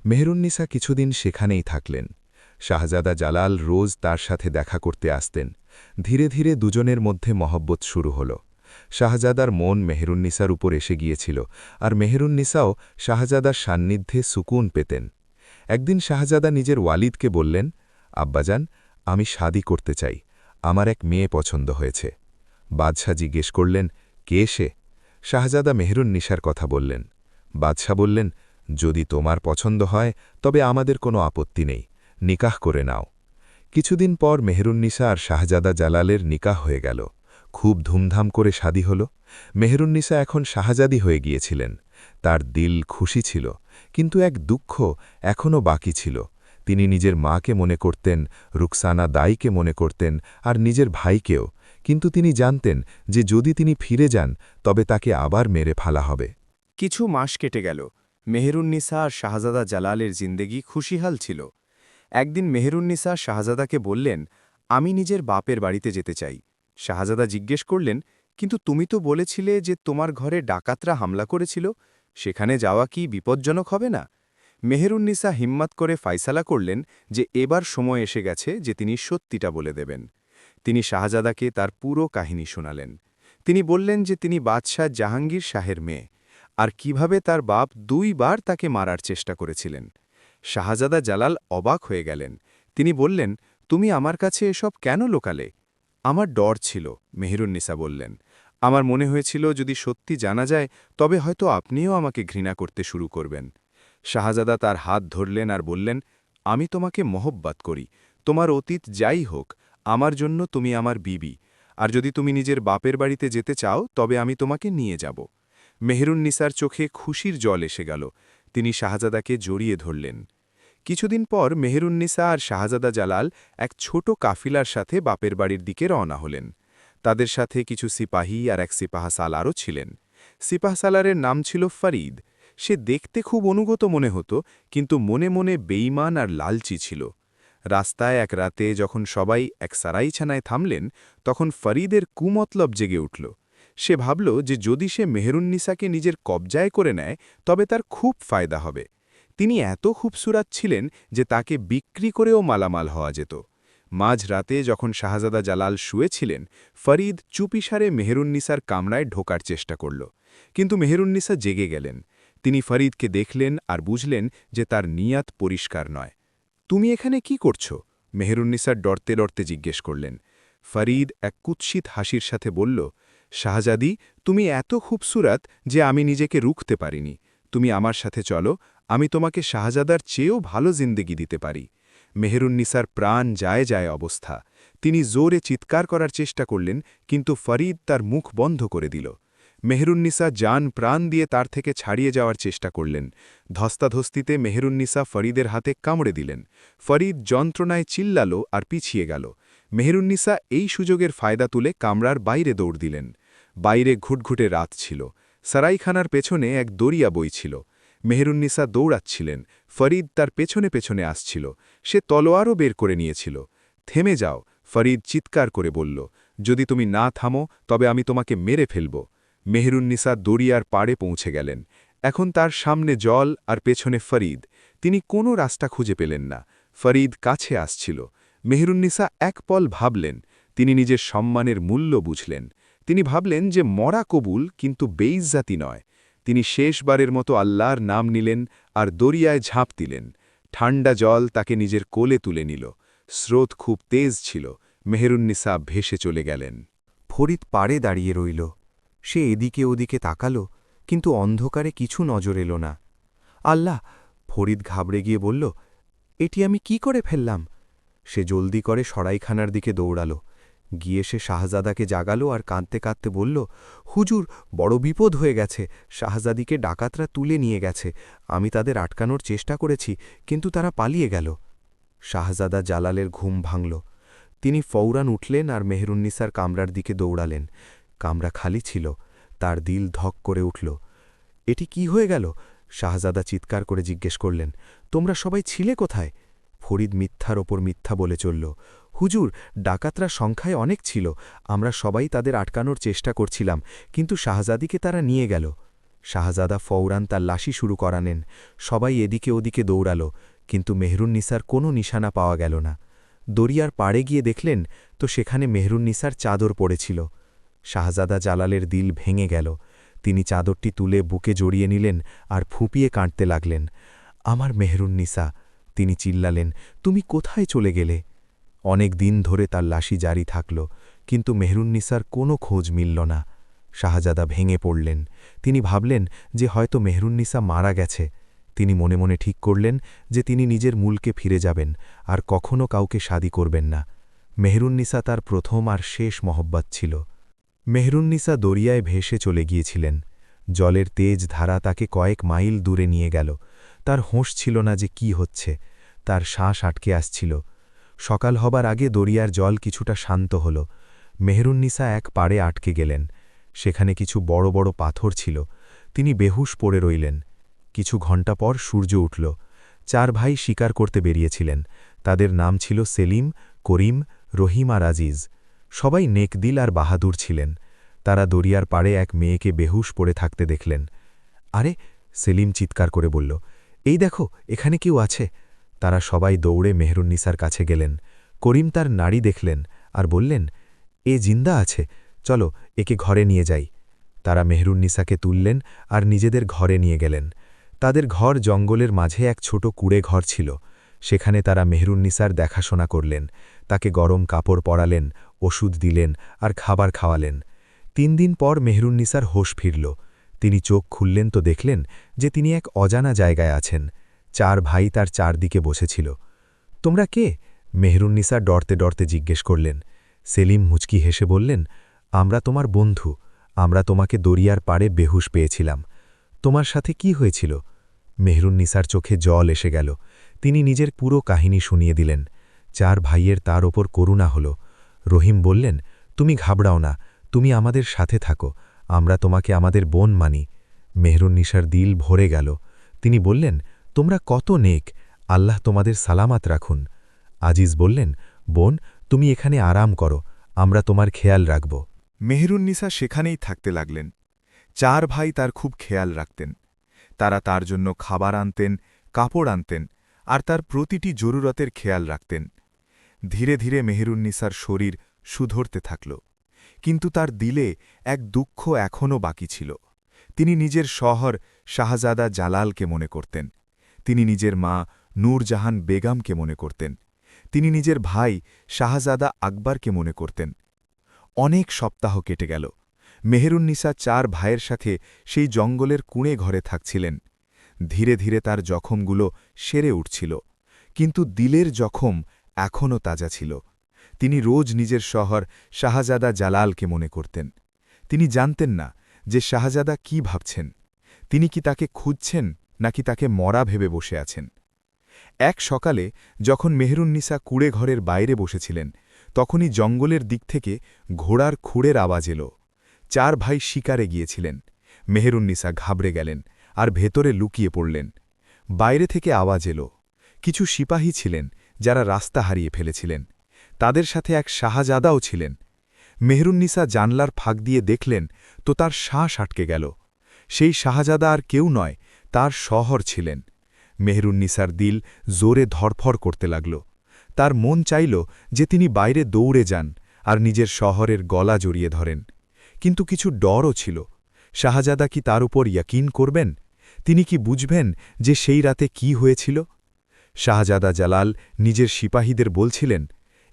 Speaker 5: মেহরুন্নিসা কিছুদিন সেখানেই থাকলেন। শাহজাদা জালাল রোজ তার সাথে দেখা করতে আসতেন। ধীরে ধীরে দুজনের মধ্যে মহব্বত শুরু হল। শাহজাদার মন মেহরুন্নিসার উপর এসে গিয়েছিল, আর মেহরুন্নিসাও শাহজাদার সান্নিধ্যে সুকুন পেতেন। একদিন শাহজাদা নিজের ওয়ালিদকে বললেন, আব্বাজান, আমি শাদী করতে চাই, আমার এক মেয়ে পছন্দ হয়েছে। বাদশাহ জিজ্ঞেস করলেন, কে সে? শাহজাদা মেহরুন্নিসার কথা বললেন। বাদশাহ বললেন, যদি তোমার পছন্দ হয় তবে আমাদের কোনো আপত্তি নেই, নিকাহ করে নাও। কিছুদিন পর মেহরুন্নিসা আর শাহজাদা জালালের নিকাহ হয়ে গেল। খুব ধুমধাম করে শাদী হল। মেহরুন্নিসা এখন শাহজাদি হয়ে গিয়েছিলেন। তার দিল খুশি ছিল, কিন্তু এক দুঃখ এখনও বাকি ছিল। তিনি নিজের মাকে মনে করতেন, রুকসানা দাইকে মনে করতেন, আর নিজের ভাইকেও, কিন্তু তিনি জানতেন যে যদি তিনি ফিরে যান তবে তাকে আবার মেরে ফেলা হবে।
Speaker 3: কিছু মাস কেটে গেল। মেহরুন্নিসা আর শাহজাদা জালালের জিন্দেগি খুশিহাল ছিল। একদিন মেহরুন্নিসা শাহজাদাকে বললেন, আমি নিজের বাপের বাড়িতে যেতে চাই। শাহজাদা জিজ্ঞেস করলেন, কিন্তু তুমি তো বলেছিলে যে তোমার ঘরে ডাকাতরা হামলা করেছিল, সেখানে যাওয়া কি বিপজ্জনক হবে না? মেহরুন্নিসা হিম্মত করে ফাইসালা করলেন যে এবার সময় এসে গেছে যে তিনি সত্যিটা বলে দেবেন। তিনি শাহজাদাকে তার পুরো কাহিনী শোনালেন। তিনি বললেন যে তিনি বাদশাহ জাহাঙ্গীর শাহের মেয়ে, আর কিভাবে তার বাপ 2 বার তাকে মারার চেষ্টা করেছিলেন। শাহজাদা জালাল অবাক হয়ে গেলেন। তিনি বললেন, তুমি আমার কাছে এসব কেন লোকালে? আমার ডর ছিল, মেহরুন্নিসা বললেন। আমার মনে হয়েছিল যদি সত্যি জানা যায় তবে হয়তো আপনিও আমাকে ঘৃণা করতে শুরু করবেন। শাহজাদা তার হাত ধরলেন আর বললেন, আমি তোমাকে মহব্বত করি, তোমার অতীত যাই হোক, আমার জন্য তুমি আমার বিবি, আর যদি তুমি নিজের বাপের বাড়িতে যেতে চাও তবে আমি তোমাকে নিয়ে যাব। মেহরুন্নিসার চোখে খুশির জল এসে গেল। তিনি শাহজাদাকে জড়িয়ে ধরলেন। কিছুদিন পর মেহরুন্নিসা আর শাহজাদা জালাল এক ছোট কাফিলার সাথে বাপের বাড়ির দিকে রওনা হলেন। তাদের সাথে কিছু সিপাহী আর এক সিপাহ সালারও ছিলেন। সিপাহ সালারের নাম ছিল ফরিদ। সে দেখতে খুব অনুগত মনে হতো, কিন্তু মনে মনে বেঈমান আর লালচি ছিল। রাস্তায় এক রাতে যখন সবাই এক সারাইছানায় থামলেন, তখন ফরিদের কুমতলব জেগে উঠল। সে ভাবল যে যদি সে মেহরুন্নিসাকে নিজের কবজায় করে নেয় তবে তার খুব ফায়দা হবে। তিনি এত খুবসুরাত ছিলেন যে তাকে বিক্রি করেও মালামাল হওয়া যেত। মাঝ রাতে যখন শাহজাদা জালাল শুয়েছিলেন, ফরিদ চুপিসারে মেহরুন্নিসার কামরায় ঢোকার চেষ্টা করল, কিন্তু মেহরুন্নিসা জেগে গেলেন। তিনি ফরিদকে দেখলেন আর বুঝলেন যে তার নিয়াত পরিষ্কার নয়। তুমি এখানে কি করছো? মেহরুন্নিসা ডরতে ডরতে জিজ্ঞেস করলেন। ফরিদ এক কুৎসিত হাসির সাথে বলল, শাহজাদি, তুমি এত খুবসুরাত যে আমি নিজেকে রুখতে পারিনি। তুমি আমার সাথে চলো, আমি তোমাকে শাহজাদার চেয়েও ভালো জিন্দেগি দিতে পারি। মেহরুন্নিসার প্রাণ যায় যায় অবস্থা। তিনি জোরে চিৎকার করার চেষ্টা করলেন, কিন্তু ফরিদ তার মুখ বন্ধ করে দিল। মেহরুন্নিসা জান প্রাণ দিয়ে তার থেকে ছাড়িয়ে যাওয়ার চেষ্টা করলেন। ধস্তাধস্তিতে মেহরুন্নিসা ফরিদের হাতে কামড়ে দিলেন। ফরিদ যন্ত্রণায় চিল্লাল আর পিছিয়ে গেল। মেহরুন্নিসা এই সুযোগের ফায়দা তুলে কামরার বাইরে দৌড় দিলেন। বাইরে ঘুটঘুটে রাত ছিল। সারাইখানার পেছনে এক দরিয়া বইছিল। মেহরুন্নিসা দৌড়াচ্ছিলেন। ফরিদ তার পেছনে পেছনে আসছিল। সে তলোয়ারও বের করে নিয়েছিল। থেমে যাও, ফরিদ চিৎকার করে বলল, যদি তুমি না থামো তবে আমি তোমাকে মেরে ফেলব। মেহরুন্নিসা দরিয়ার পাড়ে পৌঁছে গেলেন। এখন তার সামনে জল আর পেছনে ফরিদ। তিনি কোনো রাস্তা খুঁজে পেলেন না। ফরিদ কাছে আসছিল। মেহরুন্নিসা এক পল ভাবলেন।
Speaker 2: তিনি নিজের সম্মানের মূল্য বুঝলেন। তিনি ভাবলেন যে মরা কবুল, কিন্তু বেইজ্জাতি নয়। তিনি শেষবারের মতো আল্লাহর নাম নিলেন আর দরিয়ায় ঝাঁপ দিলেন। ঠান্ডা জল তাকে নিজের কোলে তুলে নিল। স্রোত খুব তেজ ছিল। মেহেরুন্নিসা ভেসে চলে গেলেন।
Speaker 3: ফরিদ পাড়ে দাঁড়িয়ে রইল। সে এদিকে ওদিকে তাকাল, কিন্তু অন্ধকারে কিছু নজর এলো না। আল্লাহ! ফরিদ ঘাবড়ে গিয়ে বলল, এটি আমি কি করে ফেললাম? সে জলদি করে সরাইখানার দিকে দৌড়াল। গিয়ে সে শাহজাদাকে জাগালো আর কাঁদতে কাঁদতে বলল, হুজুর, বড় বিপদ হয়ে গেছে। শাহজাদিকে ডাকাতরা তুলে নিয়ে গেছে। আমি তাদের আটকানোর চেষ্টা করেছি, কিন্তু তারা পালিয়ে গেল। শাহজাদা জালালের ঘুম ভাঙল। তিনি ফৌরান উঠলেন আর মেহেরুন্নিসার কামরার দিকে দৌড়ালেন। কামরা খালি ছিল। তার দিল ধক করে উঠল। এটি কি হয়ে গেল? শাহজাদা চিৎকার করে জিজ্ঞেস করলেন, তোমরা সবাই ছিলে কোথায়? ফরিদ মিথ্যার ওপর মিথ্যা বলে চলল। হুজুর, ডাকাতরা সংখ্যায় অনেক ছিল। আমরা সবাই তাদের আটকানোর চেষ্টা করছিলাম, কিন্তু শাহজাদিকে তারা নিয়ে গেল। শাহজাদা ফৌরান তার লাশি শুরু করানেন। সবাই এদিকে ওদিকে দৌড়াল, কিন্তু মেহেরুন্নিসার কোনো নিশানা পাওয়া গেল না। দরিয়ার পাড়ে গিয়ে দেখলেন তো সেখানে মেহেরুন্নিসার চাদর পড়েছিল। শাহজাদা জালালের দিল ভেঙে গেল। তিনি চাদরটি তুলে বুকে জড়িয়ে নিলেন আর ফুঁপিয়ে কাঁদতে লাগলেন। আমার মেহেরুন্নিসা! তিনি চিল্লালেন, তুমি কোথায় চলে গেলে? অনেক দিন ধরে তার লাশি জারি থাকল, কিন্তু মেহেরুন্নিসার কোনো খোঁজ মিলল না। শাহজাদা ভেঙে পড়লেন। তিনি ভাবলেন যে হয়তো মেহেরুন্নিসা মারা গেছে। তিনি মনে মনে ঠিক করলেন যে তিনি নিজের মূলকে ফিরে যাবেন আর কখনো কাউকে শাদী করবেন না। মেহেরুন্নিসা তার প্রথম আর শেষ মহব্বত ছিল। মেহেরুন্নিসা দরিয়ায় ভেসে চলে গিয়েছিলেন। জলের তেজ ধারা তাকে কয়েক মাইল দূরে নিয়ে গেল। তার হোঁশ ছিল না যে কি হচ্ছে। তার শ্বাস আটকে আসছিল। সকাল হবার আগে দরিয়ার জল কিছুটা শান্ত হল। মেহেরুন্নিসা এক পাড়ে আটকে গেলেন। সেখানে কিছু বড় বড় পাথর ছিল। তিনি বেহুশ পড়ে রইলেন। কিছু ঘণ্টা পর সূর্য উঠল। 4 ভাই শিকার করতে বেরিয়েছিলেন। তাদের নাম ছিল সেলিম, করিম, রহিম আর আজিজ। সবাই নেকদিল আর বাহাদুর ছিলেন। তারা দরিয়ার পাড়ে এক মেয়েকে বেহুশ পড়ে থাকতে দেখলেন। আরে! সেলিম চিৎকার করে বলল, এই দেখো, এখানে কেউ আছে। তারা সবাই দৌড়ে মেহেরুন্নিসার কাছে গেলেন। করিম তার নাড়ি দেখলেন আর বললেন, এ জিন্দা আছে, চলো একে ঘরে নিয়ে যাই। তারা মেহেরুন্নিসাকে তুললেন আর নিজেদের ঘরে নিয়ে গেলেন। তাদের ঘর জঙ্গলের মাঝে এক ছোট কুড়ে ঘর ছিল। সেখানে তারা মেহেরুন্নিসার দেখাশোনা করলেন। তাকে গরম কাপড় পরালেন, ওষুধ দিলেন আর খাবার খাওয়ালেন। 3 দিন পর মেহেরুন্নিসার হোশ ফিরল। তিনি চোখ খুললেন তো দেখলেন যে তিনি এক অজানা জায়গায় আছেন। 4 ভাই তার চারদিকে বসেছিল। তোমরা কে? মেহেরুন্নিসা ডরতে ডরতে জিজ্ঞেস করলেন। সেলিম মুচকি হেসে বললেন, আমরা তোমার বন্ধু। আমরা তোমাকে দরিয়ার পাড়ে বেহুশ পেয়েছিলাম। তোমার সাথে কি হয়েছিল? মেহেরুন্নিসার চোখে জল এসে গেল। তিনি নিজের পুরো কাহিনী শুনিয়ে দিলেন। 4 ভাইয়ের তার ওপর করুণা হল। রহিম বললেন, তুমি ঘাবড়াও না, তুমি আমাদের সাথে থাকো। আমরা তোমাকে আমাদের বোন মানি। মেহেরুন্নিসার দিল ভরে গেল। তিনি বললেন, তোমরা কত নেক, আল্লাহ তোমাদের সালামাত রাখুন। আজিজ বললেন, বোন, তুমি এখানে আরাম করো, আমরা তোমার খেয়াল রাখব।
Speaker 2: মেহেরুন্নিসা সেখানেই থাকতে লাগলেন। 4 ভাই তার খুব খেয়াল রাখতেন। তারা তার জন্য খাবার আনতেন, কাপড় আনতেন আর তার প্রতিটি জরুরতের খেয়াল রাখতেন। ধীরে ধীরে মেহেরুন্নিসার শরীর সুধরতে থাকল, কিন্তু তার দিলে এক দুঃখ এখনও বাকি ছিল। তিনি নিজের শহর শাহজাদা জালালকে মনে করতেন। তিনি নিজের মা নূরজাহান বেগমকে মনে করতেন। তিনি নিজের ভাই শাহজাদা আকবরকে মনে করতেন। অনেক সপ্তাহ কেটে গেল। মেহেরুন্নিসা 4 ভাইয়ের সাথে সেই জঙ্গলের কুঁড়ে ঘরে থাকছিলেন। ধীরে ধীরে তার জখমগুলো সেরে উঠছিল, কিন্তু দিলের জখম এখনও তাজা ছিল। তিনি রোজ নিজের শহর শাহজাদা জালালকে মনে করতেন। তিনি জানতেন না যে শাহজাদা কি ভাবছেন। তিনি কি তাকে খুঁজছেন নাকি তাকে মরা ভেবে বসে আছেন। এক সকালে যখন মেহেরুন্নিসা কুঁড়ে ঘরের বাইরে বসেছিলেন, তখনই জঙ্গলের দিক থেকে ঘোড়ার খুঁড়ের আওয়াজ এল। 4 ভাই শিকারে গিয়েছিলেন। মেহেরুন্নিসা ঘাবড়ে গেলেন আর ভেতরে লুকিয়ে পড়লেন। বাইরে থেকে আওয়াজ এল। কিছু সিপাহী ছিলেন যারা রাস্তা হারিয়ে ফেলেছিলেন। তাদের সাথে এক শাহজাদাও ছিলেন। মেহেরুন্নিসা জানলার ফাঁক দিয়ে দেখলেন তো তার শ্বাস আটকে গেল। সেই শাহজাদা আর কেউ নয়, তার শহর ছিলেন। মেহেরুন্নিসার দিল জোরে ধরফর করতে লাগল। তার মন চাইল যে তিনি বাইরে দৌড়ে যান আর নিজের শহরের গলা জড়িয়ে ধরেন। কিন্তু কিছু ডরও ছিল। শাহজাদা কি তার উপর ইয়াকিন করবেন? তিনি কি বুঝবেন যে সেই রাতে কি হয়েছিল? শাহজাদা জালাল নিজের সিপাহীদের বলছিলেন,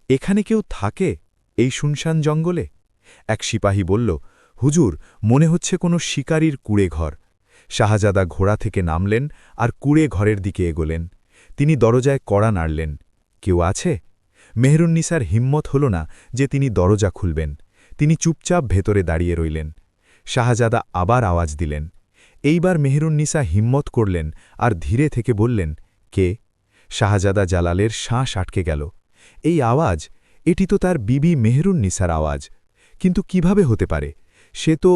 Speaker 2: এখানে কেউ থাকে এই শুনশান জঙ্গলে? এক সিপাহী বলল, হুজুর, মনে হচ্ছে কোনো শিকারীর কুড়ে ঘর। শাহজাদা ঘোড়া থেকে নামলেন আর কুড়ে ঘরের দিকে এগোলেন। তিনি দরজায় কড়া নাড়লেন। কেউ আছে? মেহরুন্নিসার হিম্মত হল না যে তিনি দরজা খুলবেন। তিনি চুপচাপ ভেতরে দাঁড়িয়ে রইলেন। শাহজাদা আবার আওয়াজ দিলেন। এইবার মেহরুন্নিসা হিম্মত করলেন আর ধীরে থেকে বললেন, কে? শাহজাদা জালালের শ্বাস আটকে গেল। এই আওয়াজ, এটি তো তার বিবি মেহরুন্নিসার আওয়াজ। কিন্তু কিভাবে হতে পারে? সে তো...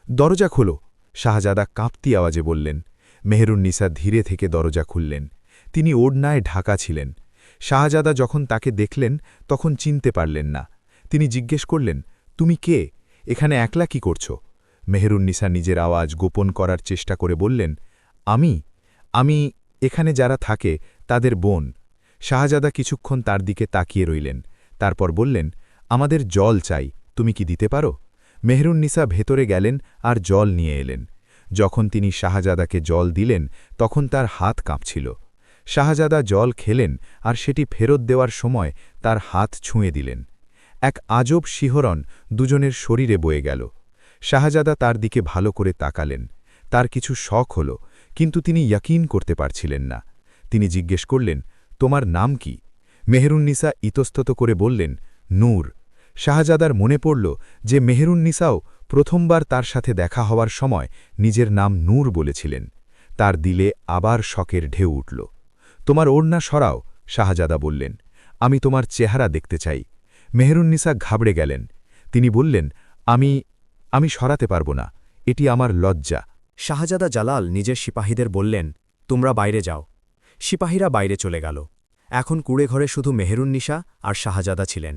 Speaker 2: দরজা খোলো, শাহজাদা কাঁপতি আওয়াজে বললেন। মেহরুন্নিসা ধীরে থেকে দরজা খুললেন। তিনি ওড়নায় ঢাকা ছিলেন। শাহজাদা যখন তাকে দেখলেন তখন চিনতে পারলেন না। তিনি জিজ্ঞেস করলেন, তুমি কে? এখানে একলা কি করছ? মেহরুন্নিসা নিজের আওয়াজ গোপন করার চেষ্টা করে বললেন, আমি এখানে যারা থাকে তাদের বোন। শাহজাদা কিছুক্ষণ তার দিকে তাকিয়ে রইলেন। তারপর বললেন, আমাদের জল চাই, তুমি কি দিতে পারো? মেহরুন্নিসা ভেতরে গেলেন আর জল নিয়ে এলেন। যখন তিনি শাহজাদাকে জল দিলেন তখন তার হাত কাঁপছিল। শাহজাদা জল খেলেন আর সেটি ফেরত দেওয়ার সময় তার হাত ছুঁয়ে দিলেন। এক আজব শিহরণ দুজনের শরীরে বয়ে গেল। শাহজাদা তার দিকে ভালো করে তাকালেন। তার কিছু শখ হল, কিন্তু তিনি ইয়াকিন করতে পারছিলেন না। তিনি জিজ্ঞেস করলেন, তোমার নাম কি? মেহরুন্নিসা ইতস্তত করে বললেন, নূর। শাহজাদার মনে পড়ল যে মেহরুন্নিসাও প্রথমবার তার সাথে দেখা হওয়ার সময় নিজের নাম নূর বলেছিলেন। তার দিলে আবার শখের ঢেউ উঠল। তোমার ওড়না সরাও, শাহজাদা বললেন। আমি তোমার চেহারা দেখতে চাই। মেহরুন্নিসা ঘাবড়ে গেলেন। তিনি বললেন, আমি সরাতে পারব না, এটি আমার লজ্জা।
Speaker 3: শাহজাদা জালাল নিজের সিপাহীদের বললেন, তোমরা বাইরে যাও। সিপাহীরা বাইরে চলে গেল। এখন কুড়ে ঘরে শুধু মেহরুন্নিসা আর শাহজাদা ছিলেন।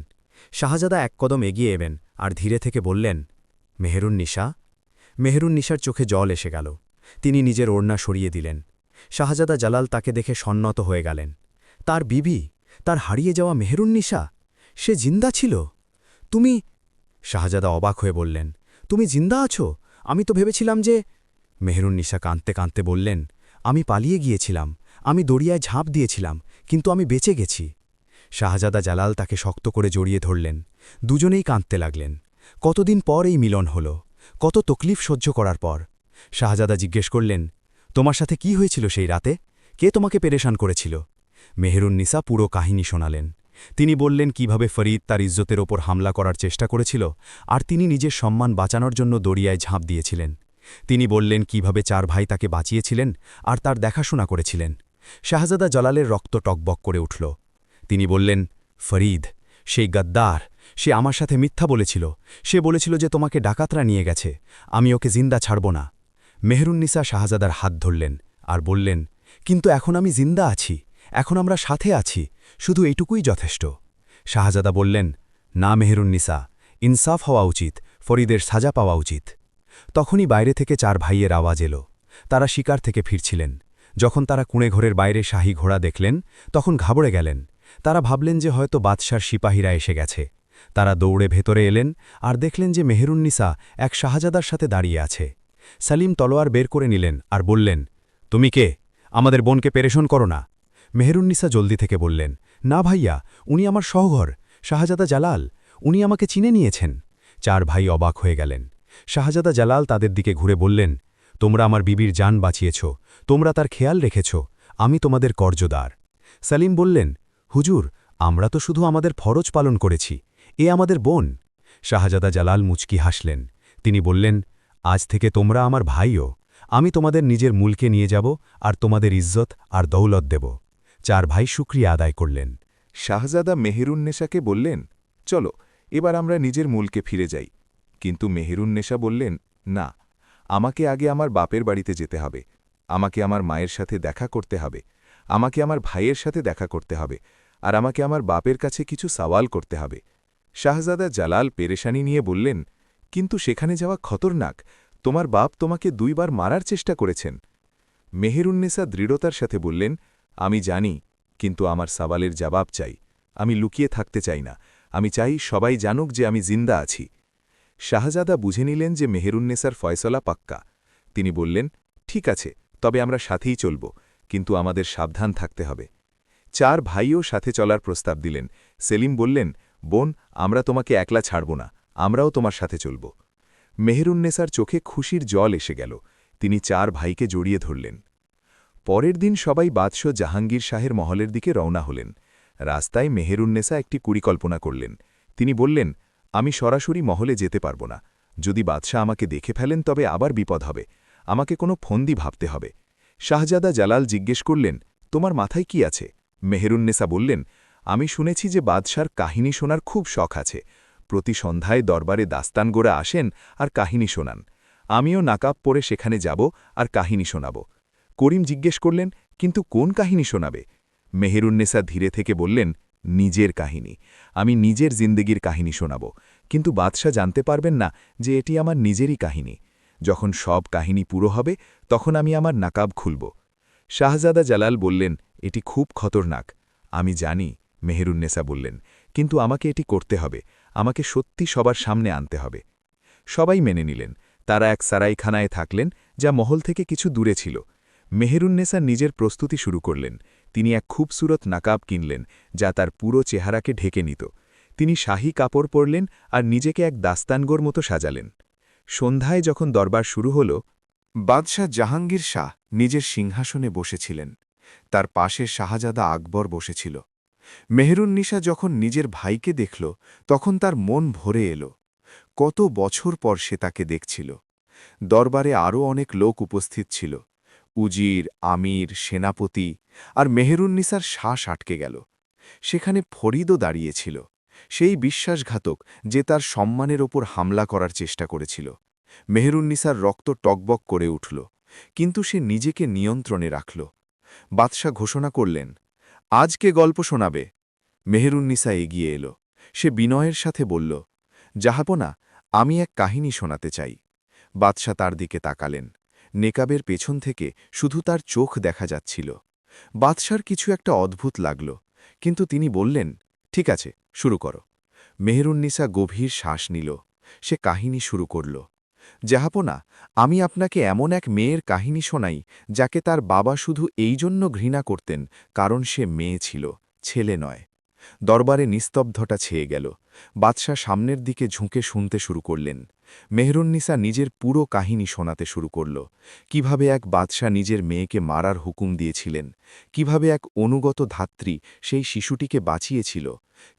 Speaker 3: শাহজাদা এক কদম এগিয়ে এবেন আর ধীরে থেকে বললেন, মেহরুন্নিসা। মেহরুন্নিসার চোখে জল এসে গেল। তিনি নিজের ওড়না সরিয়ে দিলেন। শাহজাদা জালাল তাকে দেখে সন্নত হয়ে গেলেন। তার বিবি, তার হারিয়ে যাওয়া মেহরুন্নিসা, সে জিন্দা ছিল? তুমি... শাহজাদা অবাক হয়ে বললেন, তুমি জিন্দা আছো? আমি তো ভেবেছিলাম যে... মেহরুন্নিসা কাঁদতে কাঁদতে বললেন, আমি পালিয়ে গিয়েছিলাম, আমি দরিয়ায় ঝাঁপ দিয়েছিলাম, কিন্তু আমি বেঁচে গেছি। শাহজাদা জালাল তাকে শক্ত করে জড়িয়ে ধরলেন। দুজনেই কাঁদতে লাগলেন। কতদিন পর এই মিলন হল, কত তকলিফ সহ্য করার পর। শাহজাদা জিজ্ঞেস করলেন, তোমার সাথে কি হয়েছিল সেই রাতে? কে তোমাকে পেরেশান করেছিল? মেহরুন্নিসা পুরো কাহিনী শোনালেন। তিনি বললেন কিভাবে ফরিদ তার ইজ্জতের ওপর হামলা করার চেষ্টা করেছিল আর তিনি নিজের সম্মান বাঁচানোর জন্য দরিয়ায় ঝাঁপ দিয়েছিলেন। তিনি বললেন কিভাবে 4 ভাই তাকে বাঁচিয়েছিলেন আর তার দেখাশোনা করেছিলেন। শাহজাদা জালালের রক্ত টকবক করে উঠল। তিনি বললেন, ফরিদ, সেই গদ্দার, সে আমার সাথে মিথ্যা বলেছিল। সে বলেছিল যে তোমাকে ডাকাতরা নিয়ে গেছে, আমি ওকে জিন্দা ছাড়ব না। মেহরুন্নিসা শাহজাদার হাত ধরলেন আর বললেন, কিন্তু এখন আমি জিন্দা আছি, এখন আমরা সাথে আছি, শুধু এইটুকুই যথেষ্ট। শাহজাদা বললেন, না মেহরুন্নিসা, ইনসাফ হওয়া উচিত, ফরিদের সাজা পাওয়া উচিত। তখনই বাইরে থেকে 4 ভাইয়ের আওয়াজ এলো। তারা শিকার থেকে ফিরছিলেন। যখন তারা কুঁড়ে ঘরের বাইরে শাহী ঘোড়া দেখলেন তখন ঘাবড়ে গেলেন। তারা ভাবলেন যে হয়তো বাদশার সিপাহীরা এসে গেছে। তারা দৌড়ে ভেতরে এলেন আর দেখলেন যে মেহরুন্নিসা এক শাহজাদার সাথে দাঁড়িয়ে আছে। সালিম তলোয়ার বের করে নিলেন আর বললেন, তুমি কে? আমাদের বোনকে পেরেশন করো না। মেহরুন্নিসা জলদি থেকে বললেন, না ভাইয়া, উনি আমার সহঘর, শাহজাদা জালাল, উনি আমাকে চিনে নিয়েছেন। 4 ভাই অবাক হয়ে গেলেন। শাহজাদা জালাল তাদের দিকে ঘুরে বললেন, তোমরা আমার বিবির জান বাঁচিয়েছ, তোমরা তার খেয়াল রেখেছ, আমি তোমাদের কর্জদার। সালিম বললেন, হুজুর, আমরা তো শুধু আমাদের ফরজ পালন করেছি, এ আমাদের বোন। শাহজাদা জালাল মুচকি হাসলেন। তিনি বললেন, আজ থেকে তোমরা আমার ভাইও, আমি তোমাদের নিজের মূলকে নিয়ে যাব আর তোমাদের ইজ্জত আর দৌলত দেব। 4 ভাই শুকরিয়া আদায় করলেন।
Speaker 2: শাহজাদা মেহরুন্নেসাকে বললেন, চলো এবার আমরা নিজের মূলকে ফিরে যাই। কিন্তু মেহরুন্নেসা বললেন, না, আমাকে আগে আমার বাপের বাড়িতে যেতে হবে, আমাকে আমার মায়ের সাথে দেখা করতে হবে, আমাকে আমার ভাইয়ের সাথে দেখা করতে হবে, আর আমাকে আমার বাপের কাছে কিছু সওয়াল করতে হবে। শাহজাদা জালাল পেরেশানি নিয়ে বললেন, কিন্তু সেখানে যাওয়া খতরনাক, তোমার বাপ তোমাকে 2 বার মারার চেষ্টা করেছেন। মেহরুন্নেসা দৃঢ়তার সাথে বললেন, আমি জানি, কিন্তু আমার সওয়ালের জবাব চাই, আমি লুকিয়ে থাকতে চাই না, আমি চাই সবাই জানুক যে আমি জিন্দা আছি। শাহজাদা বুঝে নিলেন যে মেহেরুন্নেসার ফয়সলা পাক্কা। তিনি বললেন, ঠিক আছে, তবে আমরা সাথেই চলব, কিন্তু আমাদের সাবধান থাকতে হবে। 4 ভাইও সাথে চলার প্রস্তাব দিলেন। সেলিম বললেন, বোন, আমরা তোমাকে একলা ছাড়ব না, আমরাও তোমার সাথে চলব। মেহেরুন্নেসার চোখে খুশির জল এসে গেল। তিনি 4 ভাইকে জড়িয়ে ধরলেন। পরের দিন সবাই বাদশাহ জাহাঙ্গীর শাহের মহলের দিকে রওনা হলেন। রাস্তায় মেহেরুন্নেসা একটি পরিকল্পনা করলেন। তিনি বললেন, আমি সরাসরি মহলে যেতে পারব না। যদি বাদশাহ আমাকে দেখে ফেলেন তবে আবার বিপদ হবে। আমাকে কোনো ফন্দি ভাবতে হবে। শাহজাদা জালাল জিজ্ঞেস করলেন, তোমার মাথায় কি আছে? মেহেরুন্নেসা বললেন, আমি শুনেছি যে বাদশার কাহিনী শোনার খুব শখ আছে। প্রতি সন্ধ্যায় দরবারে দাস্তানগোরা আসেন আর কাহিনী শোনান। আমিও নাকাব পরে সেখানে যাব আর কাহিনী শোনাব। করিম জিজ্ঞেস করলেন, কিন্তু কোন কাহিনী শোনাবে? মেহেরুন্নেসা ধীরে থেকে বললেন, নিজের কাহিনী। আমি নিজের জিন্দেগির কাহিনী শোনাব, কিন্তু বাদশাহ জানতে পারবেন না যে এটি আমার নিজেরই কাহিনী। যখন সব কাহিনী পুরো হবে তখন আমি আমার নাকাব খুলব। শাহজাদা জালাল বললেন, এটি খুব খতরনাক। আমি জানি, মেহেরুন্নেসা বললেন, কিন্তু আমাকে এটি করতে হবে। আমাকে সত্যি সবার সামনে আনতে হবে। সবাই মেনে নিলেন। তারা এক সারাইখানায় থাকলেন, যা মহল থেকে কিছু দূরে ছিল। মেহেরুন্নেসা নিজের প্রস্তুতি শুরু করলেন। তিনি এক খুবসুরত নাকাব কিনলেন, যা তার পুরো চেহারাকে ঢেকে নিত। তিনি শাহী কাপড় পরলেন আর নিজেকে এক দাস্তানগোর মতো সাজালেন। সন্ধ্যায় যখন দরবার শুরু হল, বাদশাহ জাহাঙ্গীর শাহ নিজের সিংহাসনে বসেছিলেন। তার পাশে শাহজাদা আকবর বসেছিল। মেহেরুন্নিসা যখন নিজের ভাইকে দেখল তখন তার মন ভরে এল। কত বছর পর সে তাকে দেখছিল। দরবারে আরও অনেক লোক উপস্থিত ছিল। উজির, আমির, সেনাপতি, আর মেহেরুন্নিসার শ্বাস আটকে গেল। সেখানে ফরিদও দাঁড়িয়েছিল, সেই বিশ্বাসঘাতক যে তার সম্মানের ওপর হামলা করার চেষ্টা করেছিল। মেহেরুন্নিসার রক্ত টকবক করে উঠল, কিন্তু সে নিজেকে নিয়ন্ত্রণে রাখল। বাদশাহ ঘোষণা করলেন, আজকে গল্প শোনাবে। মেহেরুন্নিসা এগিয়ে এল। সে বিনয়ের সাথে বলল, জাহাপনা, আমি এক কাহিনী শোনাতে চাই। বাদশাহ তার দিকে তাকালেন। নেকাবের পেছন থেকে শুধু তার চোখ দেখা যাচ্ছিল। বাদশার কিছু একটা অদ্ভুত লাগল, কিন্তু তিনি বললেন, ঠিক আছে, শুরু করো। মেহেরুন্নিসা গভীর শ্বাস নিল। সে কাহিনী শুরু করল। জাহাপনা, আমি আপনাকে এমন এক মেয়ের কাহিনী শোনাই যাকে তার বাবা শুধু এই জন্য ঘৃণা করতেন কারণ সে মেয়ে ছিল, ছেলে নয়। দরবারে নিস্তব্ধতা ছেয়ে গেল। বাদশাহ সামনের দিকে ঝুঁকে শুনতে শুরু করলেন। মেহেরুন্নিসা নিজের পুরো কাহিনী শোনাতে শুরু করল। কিভাবে এক বাদশাহ নিজের মেয়েকে মারার হুকুম দিয়েছিলেন, কিভাবে এক অনুগত ধাত্রী সেই শিশুটিকে বাঁচিয়েছিল,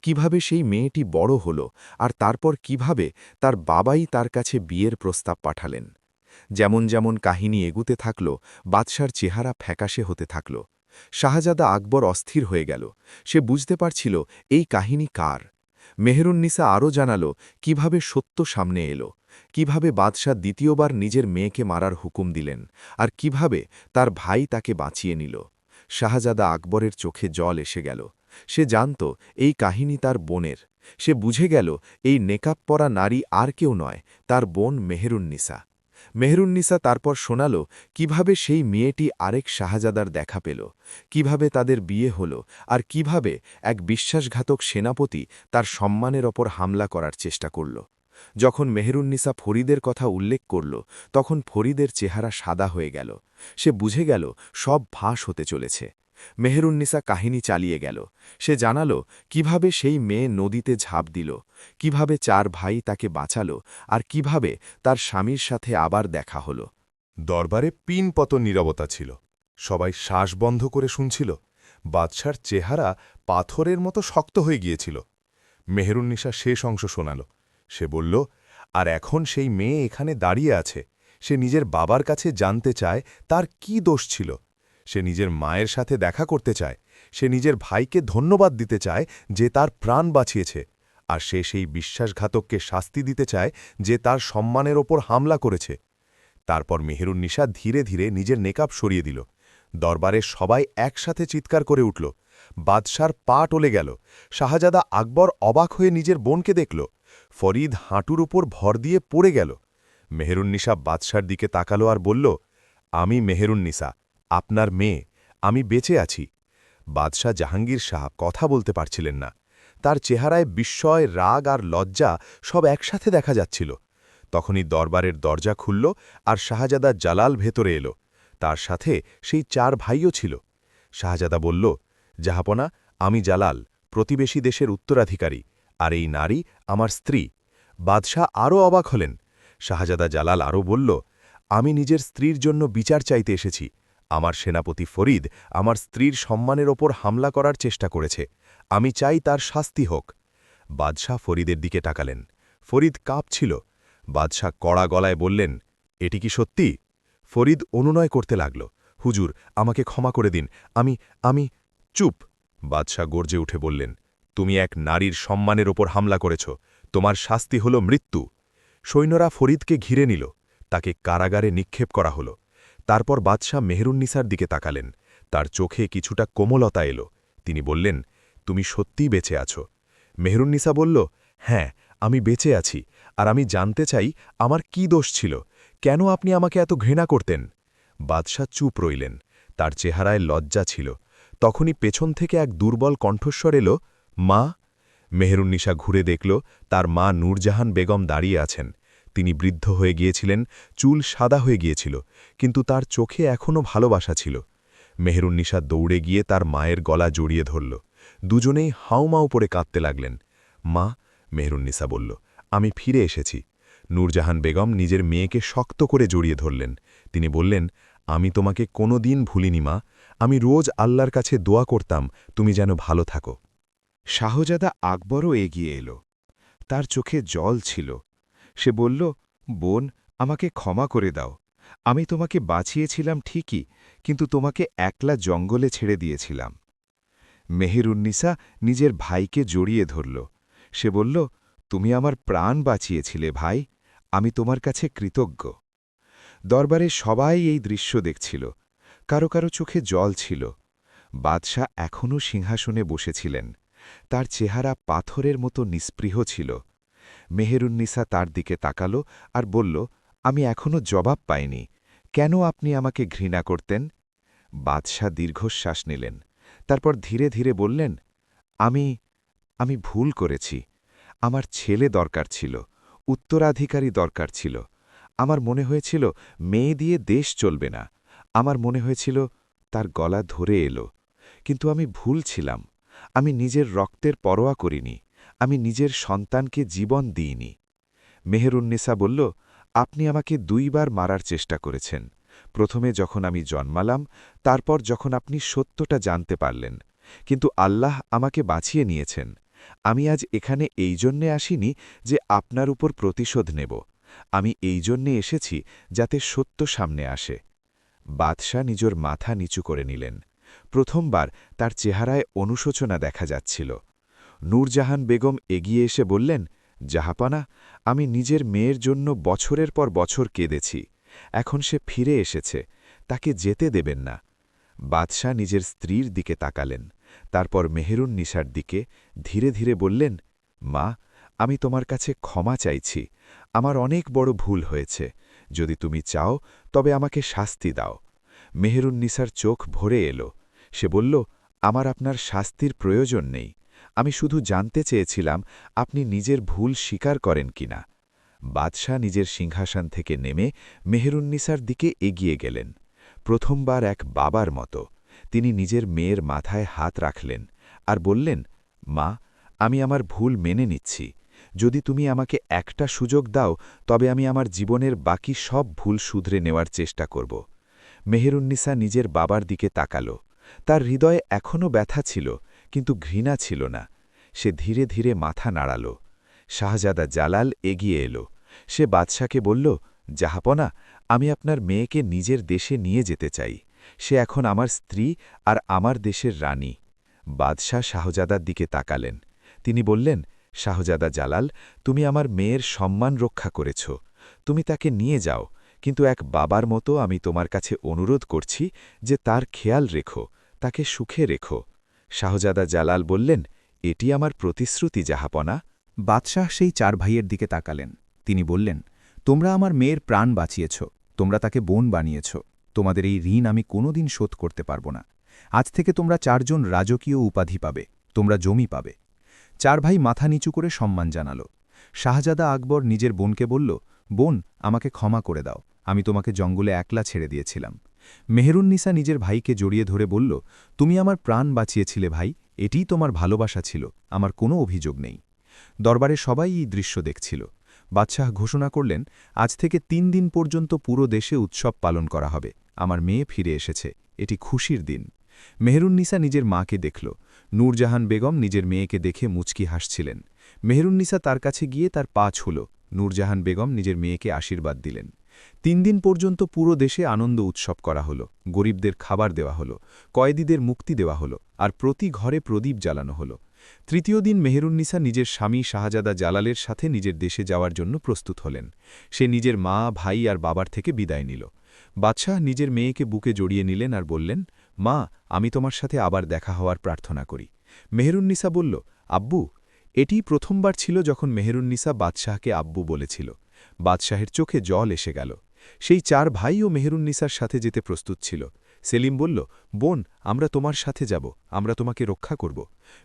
Speaker 2: কিভাবে সেই মেয়েটি বড় হল, আর তারপর কিভাবে তার বাবাই তার কাছে বিয়ের প্রস্তাব পাঠালেন। যেমন যেমন কাহিনী এগুতে থাকল, বাদশার চেহারা ফ্যাকাশে হতে থাকল। শাহজাদা আকবর অস্থির হয়ে গেল। সে বুঝতে পারছিল এই কাহিনী কার। মেহেরুন্নিসা আরও জানাল কিভাবে সত্য সামনে এলো, কিভাবে বাদশাহ দ্বিতীয়বার নিজের মেয়েকে মারার হুকুম দিলেন, আর কিভাবে তার ভাই তাকে বাঁচিয়ে নিল। শাহজাদা আকবরের চোখে জল এসে গেল। সে জানত এই কাহিনী তার বোনের। সে বুঝে গেল এই নেকাব পরা নারী আর কেউ নয়, তার বোন মেহেরুন্নিসা। মেহেরুন্নিসা তারপর শোনাল কিভাবে সেই মেয়েটি আরেক শাহজাদার দেখা পেল, কিভাবে তাদের বিয়ে হল, আর কিভাবে এক বিশ্বাসঘাতক সেনাপতি তার সম্মানের ওপর হামলা করার চেষ্টা করল। যখন মেহেরুন্নিসা ফরিদের কথা উল্লেখ করল তখন ফরিদের চেহারা সাদা হয়ে গেল। সে বুঝে গেল সব ফাঁস হতে চলেছে। মেহেরুন্নিসা কাহিনী চালিয়ে গেল। সে জানাল কিভাবে সেই মেয়ে নদীতে ঝাঁপ দিল, কিভাবে 4 ভাই তাকে বাঁচাল, আর কিভাবে তার স্বামীর সাথে আবার দেখা হল।
Speaker 5: দরবারে পিনপতন নীরবতা ছিল। সবাই শ্বাস বন্ধ করে শুনছিল। বাদশার চেহারা পাথরের মতো শক্ত হয়ে গিয়েছিল। মেহেরুন্নিসা শেষ অংশ শোনাল। সে বলল, আর এখন সেই মেয়ে এখানে দাঁড়িয়ে আছে। সে নিজের বাবার কাছে জানতে চায় তার কি দোষ ছিল। সে নিজের মায়ের সাথে দেখা করতে চায়। সে নিজের ভাইকে ধন্যবাদ দিতে চায় যে তার প্রাণ বাঁচিয়েছে। আর সে সেই বিশ্বাসঘাতককে শাস্তি দিতে চায় যে তার সম্মানের ওপর হামলা করেছে। তারপর মেহেরুন্নিসা ধীরে ধীরে নিজের নেকাব সরিয়ে দিল। দরবারে সবাই একসাথে চিৎকার করে উঠল। বাদশার পা টলে গেল। শাহজাদা আকবর অবাক হয়ে নিজের বোনকে দেখল। ফরিদ হাঁটুর উপর ভর দিয়ে পড়ে গেল। মেহেরুন্নিসা বাদশার দিকে তাকালো আর বলল, আমি মেহেরুন্নিসা, আপনার মেয়ে, আমি বেঁচে আছি। বাদশাহ জাহাঙ্গীর শাহ কথা বলতে পারছিলেন না।
Speaker 1: তার চেহারায় বিস্ময়, রাগ আর লজ্জা সব একসাথে দেখা যাচ্ছিল। তখনই দরবারের দরজা খুলল আর শাহজাদা জালাল ভেতরে এলো। তার সাথে সেই 4 ভাইও ছিল। শাহজাদা বলল, জাহাপনা, আমি জালাল, প্রতিবেশী দেশের উত্তরাধিকারী, আর এই নারী আমার স্ত্রী। বাদশাহ আরও অবাক হলেন। শাহজাদা জালাল আরও বলল, আমি নিজের স্ত্রীর জন্য বিচার চাইতে এসেছি। আমার সেনাপতি ফরিদ আমার স্ত্রীর সম্মানের ওপর হামলা করার চেষ্টা করেছে। আমি চাই তার শাস্তি হোক। বাদশাহ ফরিদের দিকে তাকালেন। ফরিদ কাঁপছিল। বাদশাহ কড়া গলায় বললেন, এটি কি সত্যি? ফরিদ অনুনয় করতে লাগল, হুজুর, আমাকে ক্ষমা করে দিন, আমি চুপ। বাদশাহ গর্জে উঠে বললেন, তুমি এক নারীর সম্মানের ওপর হামলা করেছ, তোমার শাস্তি হল মৃত্যু। সৈন্যরা ফরিদকে ঘিরে নিল, তাকে কারাগারে নিক্ষেপ করা হল। তারপর বাদশাহ মেহেরুন্নিসার দিকে তাকালেন। তার চোখে কিছুটা কোমলতা এলো। তিনি বললেন, তুমি সত্যিই বেঁচে আছো? মেহেরুন্নিসা বলল, হ্যাঁ, আমি বেঁচে আছি, আর আমি জানতে চাই আমার কি দোষ ছিল, কেন আপনি আমাকে এত ঘৃণা করতেন? বাদশাহ চুপ রইলেন। তার চেহারায় লজ্জা ছিল। তখনই পেছন থেকে এক দুর্বল কণ্ঠস্বর এলো, মা। মেহেরুন্নিসা ঘুরে দেখল তার মা নূরজাহান বেগম দাঁড়িয়ে আছেন। তিনি বৃদ্ধ হয়ে গিয়েছিলেন, চুল সাদা হয়ে গিয়েছিল, কিন্তু তার চোখে এখনও ভালোবাসা ছিল। মেহেরুন্নিসা দৌড়ে গিয়ে তার মায়ের গলা জড়িয়ে ধরল। দুজনেই হাউমাউ পড়ে কাঁদতে লাগলেন। মা, মেহেরুন্নিসা বলল, আমি ফিরে এসেছি। নূরজাহান বেগম নিজের মেয়েকে শক্ত করে জড়িয়ে ধরলেন। তিনি বললেন, আমি তোমাকে কোনো দিন ভুলিনি মা, আমি রোজ আল্লাহর কাছে দোয়া করতাম তুমি যেন ভালো থাকো।
Speaker 2: শাহজাদা আকবরও এগিয়ে এলো। তার চোখে জল ছিল। সে বলল, বোন, আমাকে ক্ষমা করে দাও। আমি তোমাকে বাঁচিয়েছিলাম ঠিকই, কিন্তু তোমাকে একলা জঙ্গলে ছেড়ে দিয়েছিলাম। মেহেরুন্নিসা নিজের ভাইকে জড়িয়ে ধরল। সে বলল, তুমি আমার প্রাণ বাঁচিয়েছিলে ভাই, আমি তোমার কাছে কৃতজ্ঞ। দরবারে সবাই এই দৃশ্য দেখছিল। কারো কারো চোখে জল ছিল। বাদশাহ এখনও সিংহাসনে বসেছিলেন। তার চেহারা পাথরের মতো নিস্পৃহ ছিল। মেহেরুন্নিসা তার দিকে তাকাল আর বলল, আমি এখনও জবাব পাইনি, কেন আপনি আমাকে ঘৃণা করতেন? বাদশাহ দীর্ঘশ্বাস নিলেন। তারপর ধীরে ধীরে বললেন, আমি ভুল করেছি। আমার ছেলে দরকার ছিল, উত্তরাধিকারী দরকার ছিল। আমার মনে হয়েছিল মেয়ে দিয়ে দেশ চলবে না। আমার মনে হয়েছিল তার গলা ধরে এলো। কিন্তু আমি ভুল ছিলাম। আমি নিজের রক্তের পরোয়া করিনি। আমি নিজের সন্তানকে জীবন দিইনি। মেহেরুন্নিসা বলল, আপনি আমাকে 2 বার মারার চেষ্টা করেছেন। প্রথমে যখন আমি জন্মালাম, তারপর যখন আপনি সত্যটা জানতে পারলেন। কিন্তু আল্লাহ আমাকে বাঁচিয়ে নিয়েছেন। আমি আজ এখানে এই জন্যে আসিনি যে আপনার উপর প্রতিশোধ নেব। আমি এই জন্যে এসেছি যাতে সত্য সামনে আসে। বাদশাহ নিজের মাথা নিচু করে নিলেন। প্রথমবার তার চেহারায় অনুশোচনা দেখা যাচ্ছিল। নূরজাহান বেগম এগিয়ে এসে বললেন, জাহাপানা, আমি নিজের মেয়ের জন্য বছরের পর বছর কেঁদেছি। এখন সে ফিরে এসেছে, তাকে যেতে দেবেন না। বাদশাহ নিজের স্ত্রীর দিকে তাকালেন। তারপর মেহেরুন্নিসার দিকে ধীরে ধীরে বললেন, মা, আমি তোমার কাছে ক্ষমা চাইছি। আমার অনেক বড় ভুল হয়েছে। যদি তুমি চাও তবে আমাকে শাস্তি দাও। মেহেরুন্নিসার চোখ ভরে এলো। সে বলল, আমার আপনার শাস্তির প্রয়োজন নেই। আমি শুধু জানতে চেয়েছিলাম আপনি নিজের ভুল স্বীকার করেন কিনা। বাদশাহ নিজের সিংহাসন থেকে নেমে মেহেরুন্নিসার দিকে এগিয়ে গেলেন। প্রথমবার এক বাবার মতো তিনি নিজের মেয়ের মাথায় হাত রাখলেন আর বললেন, মা, আমি আমার ভুল মেনে নিচ্ছি। যদি তুমি আমাকে একটা সুযোগ দাও তবে আমি আমার জীবনের বাকি সব ভুল শুধরে নেওয়ার চেষ্টা করব। মেহেরুন্নিসা নিজের বাবার দিকে তাকাল। তার হৃদয়ে এখনও ব্যথা ছিল, কিন্তু ঘৃণা ছিল না। সে ধীরে ধীরে মাথা নাড়াল। শাহজাদা জালাল এগিয়ে এলো। সে বাদশাকে বলল, জাহাপনা, আমি আপনার মেয়েকে নিজের দেশে নিয়ে যেতে চাই। সে এখন আমার স্ত্রী আর আমার দেশের রানী। বাদশাহ শাহজাদার দিকে তাকালেন। তিনি বললেন, শাহজাদা জালাল, তুমি আমার মেয়ের সম্মান রক্ষা করেছ। তুমি তাকে নিয়ে যাও, কিন্তু এক বাবার মতো আমি তোমার কাছে অনুরোধ করছি যে তার খেয়াল রেখো, তাকে সুখে রেখো। শাহজাদা জালাল বললেন, এটি আমার প্রতিশ্রুতি জাহাপনা।
Speaker 6: বাদশাহ সেই 4 ভাইয়ের দিকে তাকালেন। তিনি বললেন, তোমরা আমার মেয়ের প্রাণ বাঁচিয়েছ, তোমরা তাকে বোন বানিয়েছ। তোমাদের এই ঋণ আমি কোনোদিন শোধ করতে পারব না। আজ থেকে তোমরা 4 জন রাজকীয় উপাধি পাবে, তোমরা জমি পাবে। চার ভাই মাথা নিচু করে সম্মান জানাল। শাহজাদা আকবর নিজের বোনকে বলল, বোন, আমাকে ক্ষমা করে দাও, আমি তোমাকে জঙ্গলে একলা ছেড়ে দিয়েছিলাম। মেহেরুন্নিসা নিজের ভাইকে জড়িয়ে ধরে বলল, তুমি আমার প্রাণ বাঁচিয়েছিলে ভাই, এটিই তোমার ভালোবাসা ছিল, আমার কোনো অভিযোগ নেই। দরবারে সবাই এই দৃশ্য দেখছিল। বাদশাহ ঘোষণা করলেন, আজ থেকে 3 দিন পর্যন্ত পুরো দেশে উৎসব পালন করা হবে, আমার মেয়ে ফিরে এসেছে, এটি খুশির দিন। মেহেরুন্নিসা নিজের মাকে দেখল। নূরজাহান বেগম নিজের মেয়েকে দেখে মুচকি হাসছিলেন। মেহেরুন্নিসা তার কাছে গিয়ে তার পা ছুল। নূরজাহান বেগম নিজের মেয়েকে আশীর্বাদ দিলেন। 3 দিন পর্যন্ত পুরো দেশে আনন্দ উৎসব করা হলো, গরিবদের খাবার দেওয়া হলো, কয়েদিদের মুক্তি দেওয়া হলো, আর প্রতি ঘরে প্রদীপ জ্বালানো হলো। তৃতীয় দিন মেহেরুন্নিসা নিজের স্বামী শাহজাদা জালালের সাথে নিজের দেশে যাওয়ার জন্য প্রস্তুত হলেন। সে নিজের মা, ভাই আর বাবার থেকে বিদায় নিল। বাদশাহ নিজের মেয়েকে বুকে জড়িয়ে নিলেন আর বললেন, মা, আমি তোমার সাথে আবার দেখা হওয়ার প্রার্থনা করি। মেহেরুন্নিসা বলল, আব্বু। এটিই প্রথমবার ছিল যখন মেহেরুন্নিসা বাদশাহকে আব্বু বলেছিল। বাদশাহের চোখে জল এসে গেল। সেই 4 ভাইও মেহেরুন্নিসার সাথে যেতে প্রস্তুত ছিল। সেলিম বলল, বোন, আমরা তোমার সাথে যাব, আমরা তোমাকে রক্ষা করব।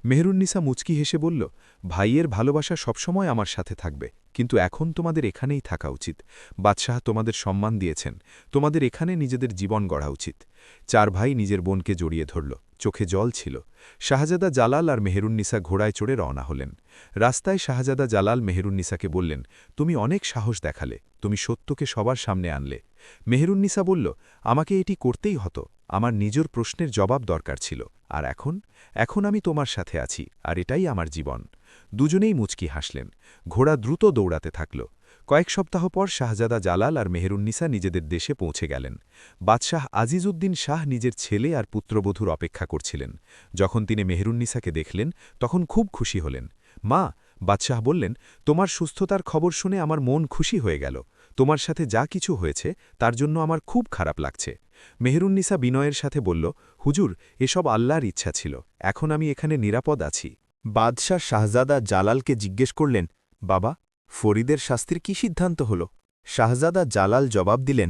Speaker 6: মেহেরুন্নিসা মুচকি হেসে বলল, ভাইয়ের ভালোবাসা সবসময় আমার সাথে থাকবে, কিন্তু এখন তোমাদের এখানেই থাকা উচিত। বাদশাহ তোমাদের সম্মান দিয়েছেন, তোমাদের এখানে নিজেদের জীবন গড়া উচিত। 4 ভাই নিজের বোনকে জড়িয়ে ধরল, চোখে জল ছিল। শাহজাদা জালাল আর মেহেরুন্নিসা ঘোড়ায় চড়ে রওনা হলেন। রাস্তায় শাহজাদা জালাল মেহেরুন্নিসাকে বললেন, তুমি অনেক সাহস দেখালে, তুমি সত্যকে সবার সামনে আনলে। মেহেরুন্নিসা বলল, আমাকে এটি করতেই হতো, আমার নিজের প্রশ্নের জবাব দরকার ছিল, আর এখন আমি তোমার সাথে আছি, আর এটাই আমার জীবন। দুজনেই মুচকি হাসলেন। ঘোড়া দ্রুত দৌড়াতে থাকল। কয়েক সপ্তাহ পর শাহজাদা জালাল আর মেহেরুন্নিসা নিজেদের দেশে পৌঁছে গেলেন। বাদশাহ আজিজউদ্দিন শাহ নিজের ছেলে আর পুত্রবধূর অপেক্ষা করছিলেন। যখন তিনি মেহেরুন্নিসাকে দেখলেন, তখন খুব খুশি হলেন। মা, বাদশাহ বললেন, তোমার সুস্থতার খবর শুনে আমার মন খুশি হয়ে গেল। তোমার সাথে যা কিছু হয়েছে তার জন্য আমার খুব খারাপ লাগছে। মেহেরুন্নিসা বিনয়ের সাথে বলল, হুজুর, এসব আল্লাহর ইচ্ছা ছিল, এখন আমি এখানে নিরাপদ আছি।
Speaker 4: বাদশাহ শাহজাদা জালালকে জিজ্ঞেস করলেন, বাবা, ফরিদের শাস্তির কি সিদ্ধান্ত হল? শাহজাদা জালাল জবাব দিলেন,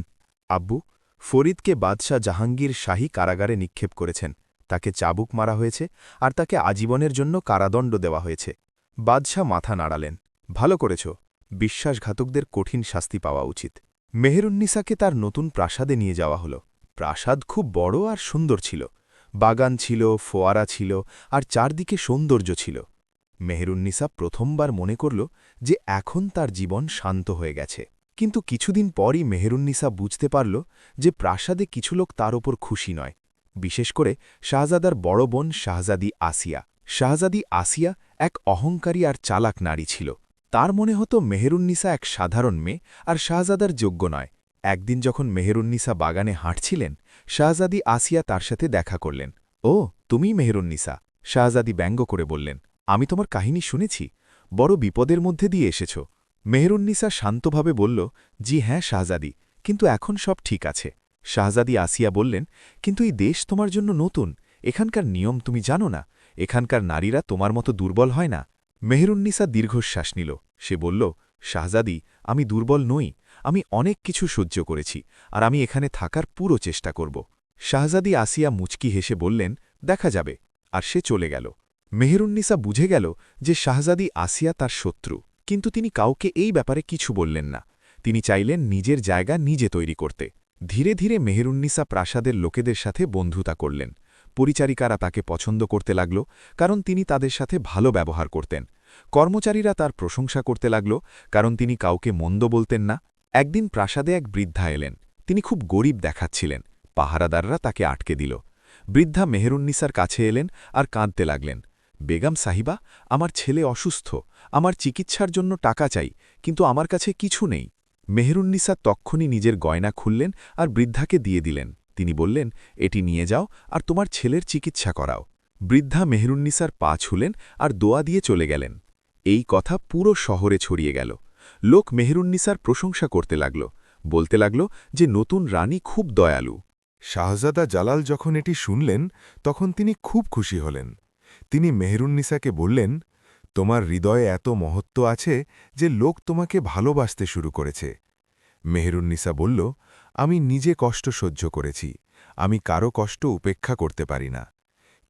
Speaker 4: আব্বু, ফরিদকে বাদশাহ জাহাঙ্গীর শাহী কারাগারে নিক্ষেপ করেছেন, তাকে চাবুক মারা হয়েছে আর তাকে আজীবনের জন্য কারাদণ্ড দেওয়া হয়েছে। বাদশাহ মাথা নাড়ালেন, ভালো করেছ, বিশ্বাসঘাতকদের কঠিন শাস্তি পাওয়া উচিত। মেহেরুন্নিসাকে তার নতুন প্রাসাদে নিয়ে যাওয়া হল। প্রাসাদ খুব বড় আর সুন্দর ছিল। বাগান ছিল, ফোয়ারা ছিল, আর চারদিকে সৌন্দর্য ছিল। মেহেরুন্নিসা প্রথমবার মনে করল যে এখন তার জীবন শান্ত হয়ে গেছে। কিন্তু কিছুদিন পরই মেহেরুন্নিসা বুঝতে পারল যে প্রাসাদে কিছু লোক তার ওপর খুশি নয়, বিশেষ করে শাহজাদার বড় বোন শাহজাদি আসিয়া। শাহজাদি আসিয়া এক অহংকারী আর চালাক নারী ছিল। তার মনে হতো মেহেরুন্নিসা এক সাধারণ মেয়ে আর শাহজাদার যোগ্য নয়। একদিন যখন মেহেরুন্নিসা বাগানে হাঁটছিলেন, শাহজাদি আসিয়া তার সাথে দেখা করলেন। ও, তুমি মেহেরুন্নিসা, শাহজাদি ব্যঙ্গ করে বললেন, আমি তোমার কাহিনী শুনেছি, বড় বিপদের মধ্যে দিয়ে এসেছ। মেহেরুন্নিসা শান্তভাবে বলল, জি হ্যাঁ শাহজাদি, কিন্তু এখন সব ঠিক আছে। শাহজাদি আসিয়া বললেন, কিন্তু এই দেশ তোমার জন্য নতুন, এখানকার নিয়ম তুমি জানো না, এখানকার নারীরা তোমার মতো দুর্বল হয় না। মেহেরুন্নিসা দীর্ঘশ্বাস নিল। সে বলল, শাহজাদি, আমি দুর্বল নই, আমি অনেক কিছু সহ্য করেছি, আর আমি এখানে থাকার পুরো চেষ্টা করব। শাহজাদি আসিয়া মুচকি হেসে বললেন, দেখা যাবে, আর সে চলে গেল। মেহেরুন্নিসা বুঝে গেল যে শাহজাদি আসিয়া তার শত্রু, কিন্তু তিনি কাউকে এই ব্যাপারে কিছু বললেন না। তিনি চাইলেন নিজের জায়গা নিজে তৈরি করতে। ধীরে ধীরে মেহেরুন্নিসা প্রাসাদের লোকেদের সাথে বন্ধুতা করলেন। পরিচারিকারা তাকে পছন্দ করতে লাগল, কারণ তিনি তাদের সাথে ভালো ব্যবহার করতেন। কর্মচারীরা তার প্রশংসা করতে লাগল, কারণ তিনি কাউকে মন্দ বলতেন না। একদিন প্রাসাদে এক বৃদ্ধা এলেন। তিনি খুব গরিব দেখাচ্ছিলেন। পাহারাদাররা তাকে আটকে দিল। বৃদ্ধা মেহেরুন্নিসার কাছে এলেন আর কাঁদতে লাগলেন, বেগম সাহিবা, আমার ছেলে অসুস্থ, আমার চিকিৎসার জন্য টাকা চাই, কিন্তু আমার কাছে কিছু নেই। মেহেরুন্নিসা তক্ষুনি নিজের গয়না খুললেন আর বৃদ্ধাকে দিয়ে দিলেন। তিনি বললেন, এটি নিয়ে যাও আর তোমার ছেলের চিকিৎসা করাও। বৃদ্ধা মেহেরুন্নিসার পা ছুলেন আর দোয়া দিয়ে চলে গেলেন। এই কথা পুরো শহরে ছড়িয়ে গেল। লোক মেহেরুন্নিসার প্রশংসা করতে লাগল, বলতে লাগল যে নতুন রানী খুব দয়ালু।
Speaker 5: শাহজাদা জালাল যখন এটি শুনলেন, তখন তিনি খুব খুশি হলেন। তিনি মেহেরুন্নিসাকে বললেন, তোমার হৃদয়ে এত মহত্ব আছে যে লোক তোমাকে ভালোবাসতে শুরু করেছে। মেহেরুন্নিসা বলল, আমি নিজে কষ্ট সহ্য করেছি, আমি কারো কষ্ট উপেক্ষা করতে পারি না।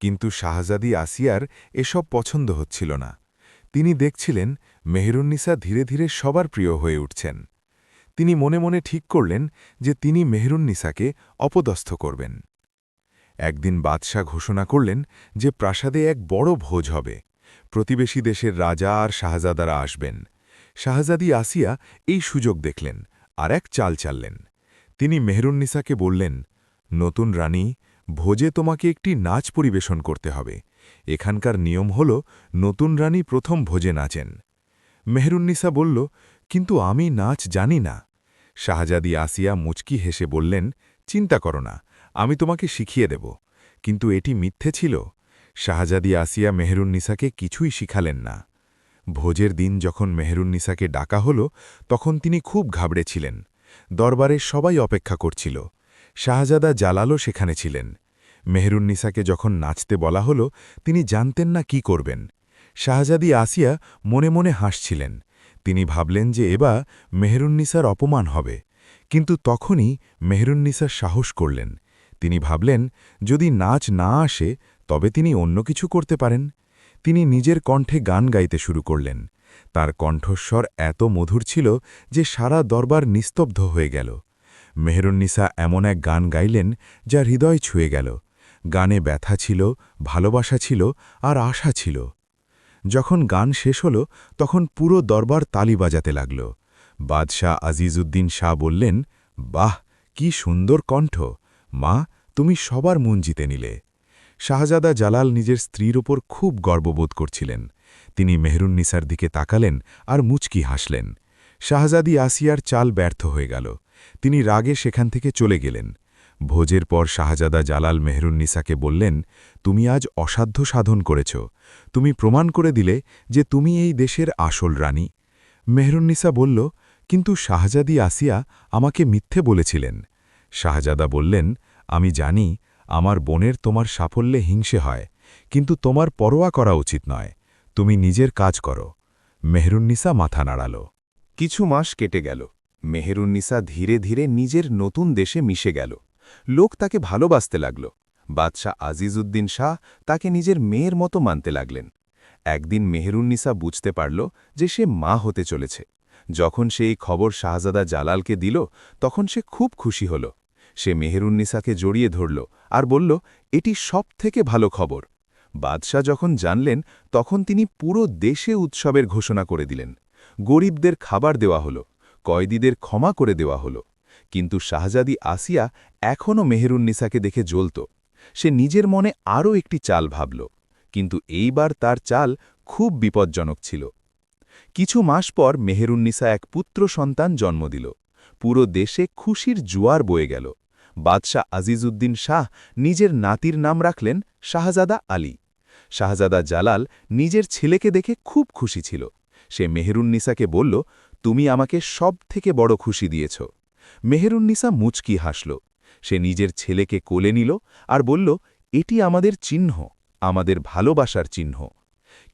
Speaker 5: কিন্তু শাহজাদি আসিয়ার এসব পছন্দ হচ্ছিল না। তিনি দেখছিলেন মেহেরুন্নিসা ধীরে ধীরে সবার প্রিয় হয়ে উঠছেন। তিনি মনে মনে ঠিক করলেন যে তিনি মেহেরুন্নিসাকে অপদস্থ করবেন। একদিন বাদশাহ ঘোষণা করলেন যে প্রাসাদে এক বড় ভোজ হবে। প্রতিবেশী দেশের রাজা আর শাহজাদারা আসবেন। শাহজাদি আসিয়া এই সুযোগ দেখলেন আর এক চাল চাললেন। তিনি মেহেরুন্নিসাকে বললেন, নতুন রানী, ভোজে তোমাকে একটি নাচ পরিবেশন করতে হবে। এখানকার নিয়ম হল নতুন রানী প্রথম ভোজে নাচেন। মেহেরুন্নিসা বলল, কিন্তু আমি নাচ জানি না। শাহজাদি আসিয়া মুচকি হেসে বললেন, চিন্তা করো না, আমি তোমাকে শিখিয়ে দেব। কিন্তু এটি মিথ্যে ছিল। শাহজাদি আসিয়া মেহেরুন্নিসাকে কিছুই শিখালেন না। ভোজের দিন যখন মেহেরুন্নিসাকে ডাকা হল, তখন তিনি খুব ঘাবড়েছিলেন। দরবারের সবাই অপেক্ষা করছিল। শাহজাদা জালালও সেখানে ছিলেন। মেহেরুন্নিসাকে যখন নাচতে বলা হল, তিনি জানতেন না কি করবেন। শাহজাদি আসিয়া মনে মনে হাসছিলেন। তিনি ভাবলেন যে এবার মেহেরুন্নিসার অপমান হবে। কিন্তু তখনই মেহেরুন্নিসা সাহস করলেন। তিনি ভাবলেন, যদি নাচ না আসে তবে তিনি অন্য কিছু করতে পারেন। তিনি নিজের কণ্ঠে গান গাইতে শুরু করলেন। তার কণ্ঠস্বর এত মধুর ছিল যে সারা দরবার নিস্তব্ধ হয়ে গেল। মেহেরুন্নিসা এমন এক গান গাইলেন যা হৃদয় ছুঁয়ে গেল। গানে ব্যথা ছিল, ভালোবাসা ছিল আর আশা ছিল। যখন গান শেষ হল, তখন পুরো দরবার তালি বাজাতে লাগল। বাদশাহ আজিজউদ্দিন শাহ বললেন, বাহ, কি সুন্দর কণ্ঠ! মা, তুমি সবার মন জিতে নিলে। শাহজাদা জালাল নিজের স্ত্রীর ওপর খুব গর্ববোধ করছিলেন। তিনি মেহেরুন্নিসার দিকে তাকালেন আর মুচকি হাসলেন। শাহজাদি আসিয়ার চাল ব্যর্থ হয়ে গেল। তিনি রাগে সেখান থেকে চলে গেলেন। ভোজের পর শাহজাদা জালাল মেহেরুন্নিসাকে বললেন, তুমি আজ অসাধ্য সাধন করেছ। তুমি প্রমাণ করে দিলে যে তুমি এই দেশের আসল রানী। মেহেরুন্নিসা বলল, কিন্তু শাহজাদি আসিয়া আমাকে মিথ্যে বলেছিলেন। শাহজাদা বললেন, আমি জানি আমার বোনের তোমার সাফল্যে হিংসে হয়, কিন্তু তোমার পরোয়া করা উচিত নয়। তুমি নিজের কাজ করো। মেহেরুন্নিসা মাথা নাড়াল।
Speaker 2: কিছু মাস কেটে গেল। মেহেরুন্নিসা ধীরে ধীরে নিজের নতুন দেশে মিশে গেল। লোক তাকে ভালোবাসতে লাগল। বাদশাহ আজিজউদ্দিন শাহ তাকে নিজের মেয়ের মতো মানতে লাগলেন। একদিন মেহেরুন্নিসা বুঝতে পারল যে সে মা হতে চলেছে। যখন সে এই খবর শাহজাদা জালালকে দিল, তখন সে খুব খুশি হল। সে মেহেরুন্নিসাকে জড়িয়ে ধরল আর বলল, এটি সবথেকে ভালো খবর। বাদশাহ যখন জানলেন, তখন তিনি পুরো দেশে উৎসবের ঘোষণা করে দিলেন। গরিবদের খাবার দেওয়া হল, কয়েদিদের ক্ষমা করে দেওয়া হল। কিন্তু শাহজাদি আসিয়া এখনও মেহেরুন্নিসাকে দেখে জ্বলত। সে নিজের মনে আরও একটি চাল ভাবল, কিন্তু এইবার তার চাল খুব বিপজ্জনক ছিল। কিছু মাস পর মেহেরুন্নিসা এক পুত্র সন্তান জন্ম দিল। পুরো দেশে খুশির জোয়ার বয়ে গেল। বাদশাহ আজিজউদ্দিন শাহ নিজের নাতির নাম রাখলেন শাহজাদা আলী। শাহজাদা জালাল নিজের ছেলেকে দেখে খুব খুশি ছিল। সে মেহেরুন্নিসাকে বলল, তুমি আমাকে সব থেকে বড় খুশি দিয়েছ। মেহেরুন্নিসা মুচকি হাসল। সে নিজের ছেলেকে কোলে নিল আর বলল, এটি আমাদের চিহ্ন, আমাদের ভালোবাসার চিহ্ন।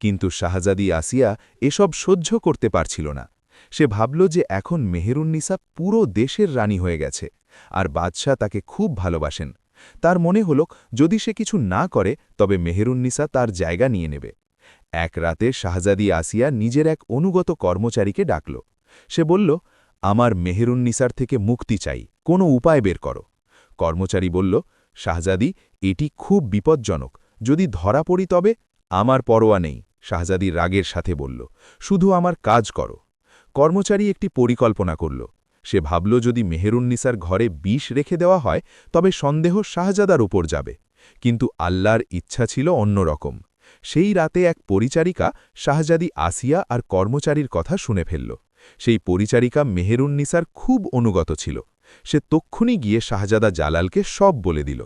Speaker 2: কিন্তু শাহজাদি আসিয়া এসব সহ্য করতে পারছিল না। সে ভাবল যে এখন মেহেরুন্নিসা পুরো দেশের রানী হয়ে গেছে, আর বাদশাহ তাকে খুব ভালোবাসেন। তার মনে হল, যদি সে কিছু না করে তবে মেহেরুন্নিসা তার জায়গা নিয়ে নেবে। এক রাতে শাহজাদি আসিয়া নিজের এক অনুগত কর্মচারীকে ডাকল। সে বলল, আমার মেহেরুন্নিসার থেকে মুক্তি চাই, কোনো উপায় বের করো। কর্মচারী বলল, শাহজাদি, এটি খুব বিপজ্জনক, যদি ধরা পড়ি তবে। আমার পরোয়া নেই, শাহজাদি রাগের সাথে বলল, শুধু আমার কাজ করো। কর্মচারী একটি পরিকল্পনা করল। সে ভাবল, যদি মেহেরুন্নিসার ঘরে বিষ রেখে দেওয়া হয় তবে সন্দেহ শাহজাদার উপর যাবে। কিন্তু আল্লাহর ইচ্ছা ছিল অন্যরকম। সেই রাতে এক পরিচারিকা শাহজাদি আসিয়া আর কর্মচারীর কথা শুনে ফেলল। সেই পরিচারিকা মেহেরুন্নিসার খুব অনুগত ছিল। সে তক্ষুনি গিয়ে শাহজাদা জালালকে সব বলে দিল।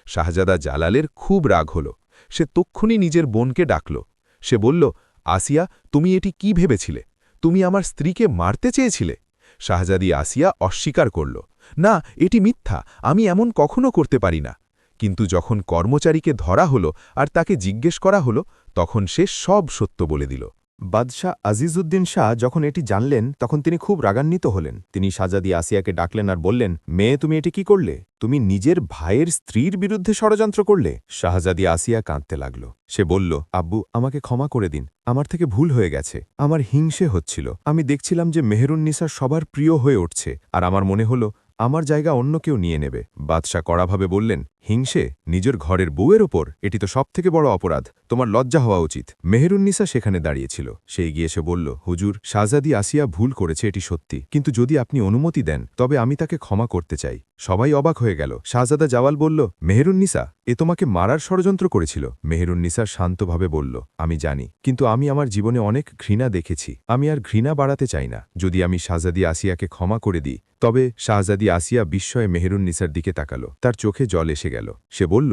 Speaker 2: শাহজাদা জালালের খুব রাগ হল। সে তক্ষুনি নিজের বোনকে ডাকল। সে বলল, আসিয়া, তুমি এটি কি ভেবেছিলে? তুমি আমার স্ত্রীকে মারতে চেয়েছিলে? শাহজাদি আসিয়া অস্বীকার করল, না, এটি মিথ্যা, আমি এমন কখনো করতে পারি না। কিন্তু যখন কর্মচারীকে ধরা হলো আর তাকে জিজ্ঞেস করা হলো, তখন সে সব সত্য বলে দিল।
Speaker 7: বাদশাহ আজিজউদ্দিন শাহ যখন এটি জানলেন তখন তিনি খুব রাগান্বিত হলেন। তিনি শাহজাদি আসিয়াকে ডাকলেন আর বললেন, মেয়ে, তুমি এটি কি করলে? তুমি নিজের ভাইয়ের স্ত্রীর বিরুদ্ধে ষড়যন্ত্র করলে। শাহজাদি আসিয়া কাঁদতে লাগল। সে বলল, আব্বু, আমাকে ক্ষমা করে দিন, আমার থেকে ভুল হয়ে গেছে। আমার হিংসে হচ্ছিল। আমি দেখছিলাম যে মেহেরুন্নিসা সবার প্রিয় হয়ে উঠছে, আর আমার মনে হলো আমার জায়গা অন্য কেউ নিয়ে নেবে। বাদশাহ কড়াভাবে বললেন, হিংসে নিজের ঘরের বউয়ের ওপর? এটি তো সবথেকে বড় অপরাধ, তোমার লজ্জা হওয়া উচিত। মেহেরুন্নিসা সেখানে দাঁড়িয়েছিল। সে এগিয়ে এসে বলল, হুজুর, শাহজাদি আসিয়া ভুল করেছে, এটি সত্যি, কিন্তু যদি আপনি অনুমতি দেন তবে আমি তাকে ক্ষমা করতে চাই। সবাই অবাক হয়ে গেল। শাহজাদা জাওয়াল বলল, মেহেরুন্নিসা, এ তোমাকে মারার ষড়যন্ত্র করেছিল। মেহেরুন্নিসা শান্তভাবে বলল, আমি জানি, কিন্তু আমি আমার জীবনে অনেক ঘৃণা দেখেছি, আমি আর ঘৃণা বাড়াতে চাই না। যদি আমি শাহজাদি আসিয়াকে ক্ষমা করে দিই তবে। শাহজাদি আসিয়া বিস্ময়ে মেহেরুন্নিসার দিকে তাকালো। তার চোখে জল এসে গেল। সে বলল,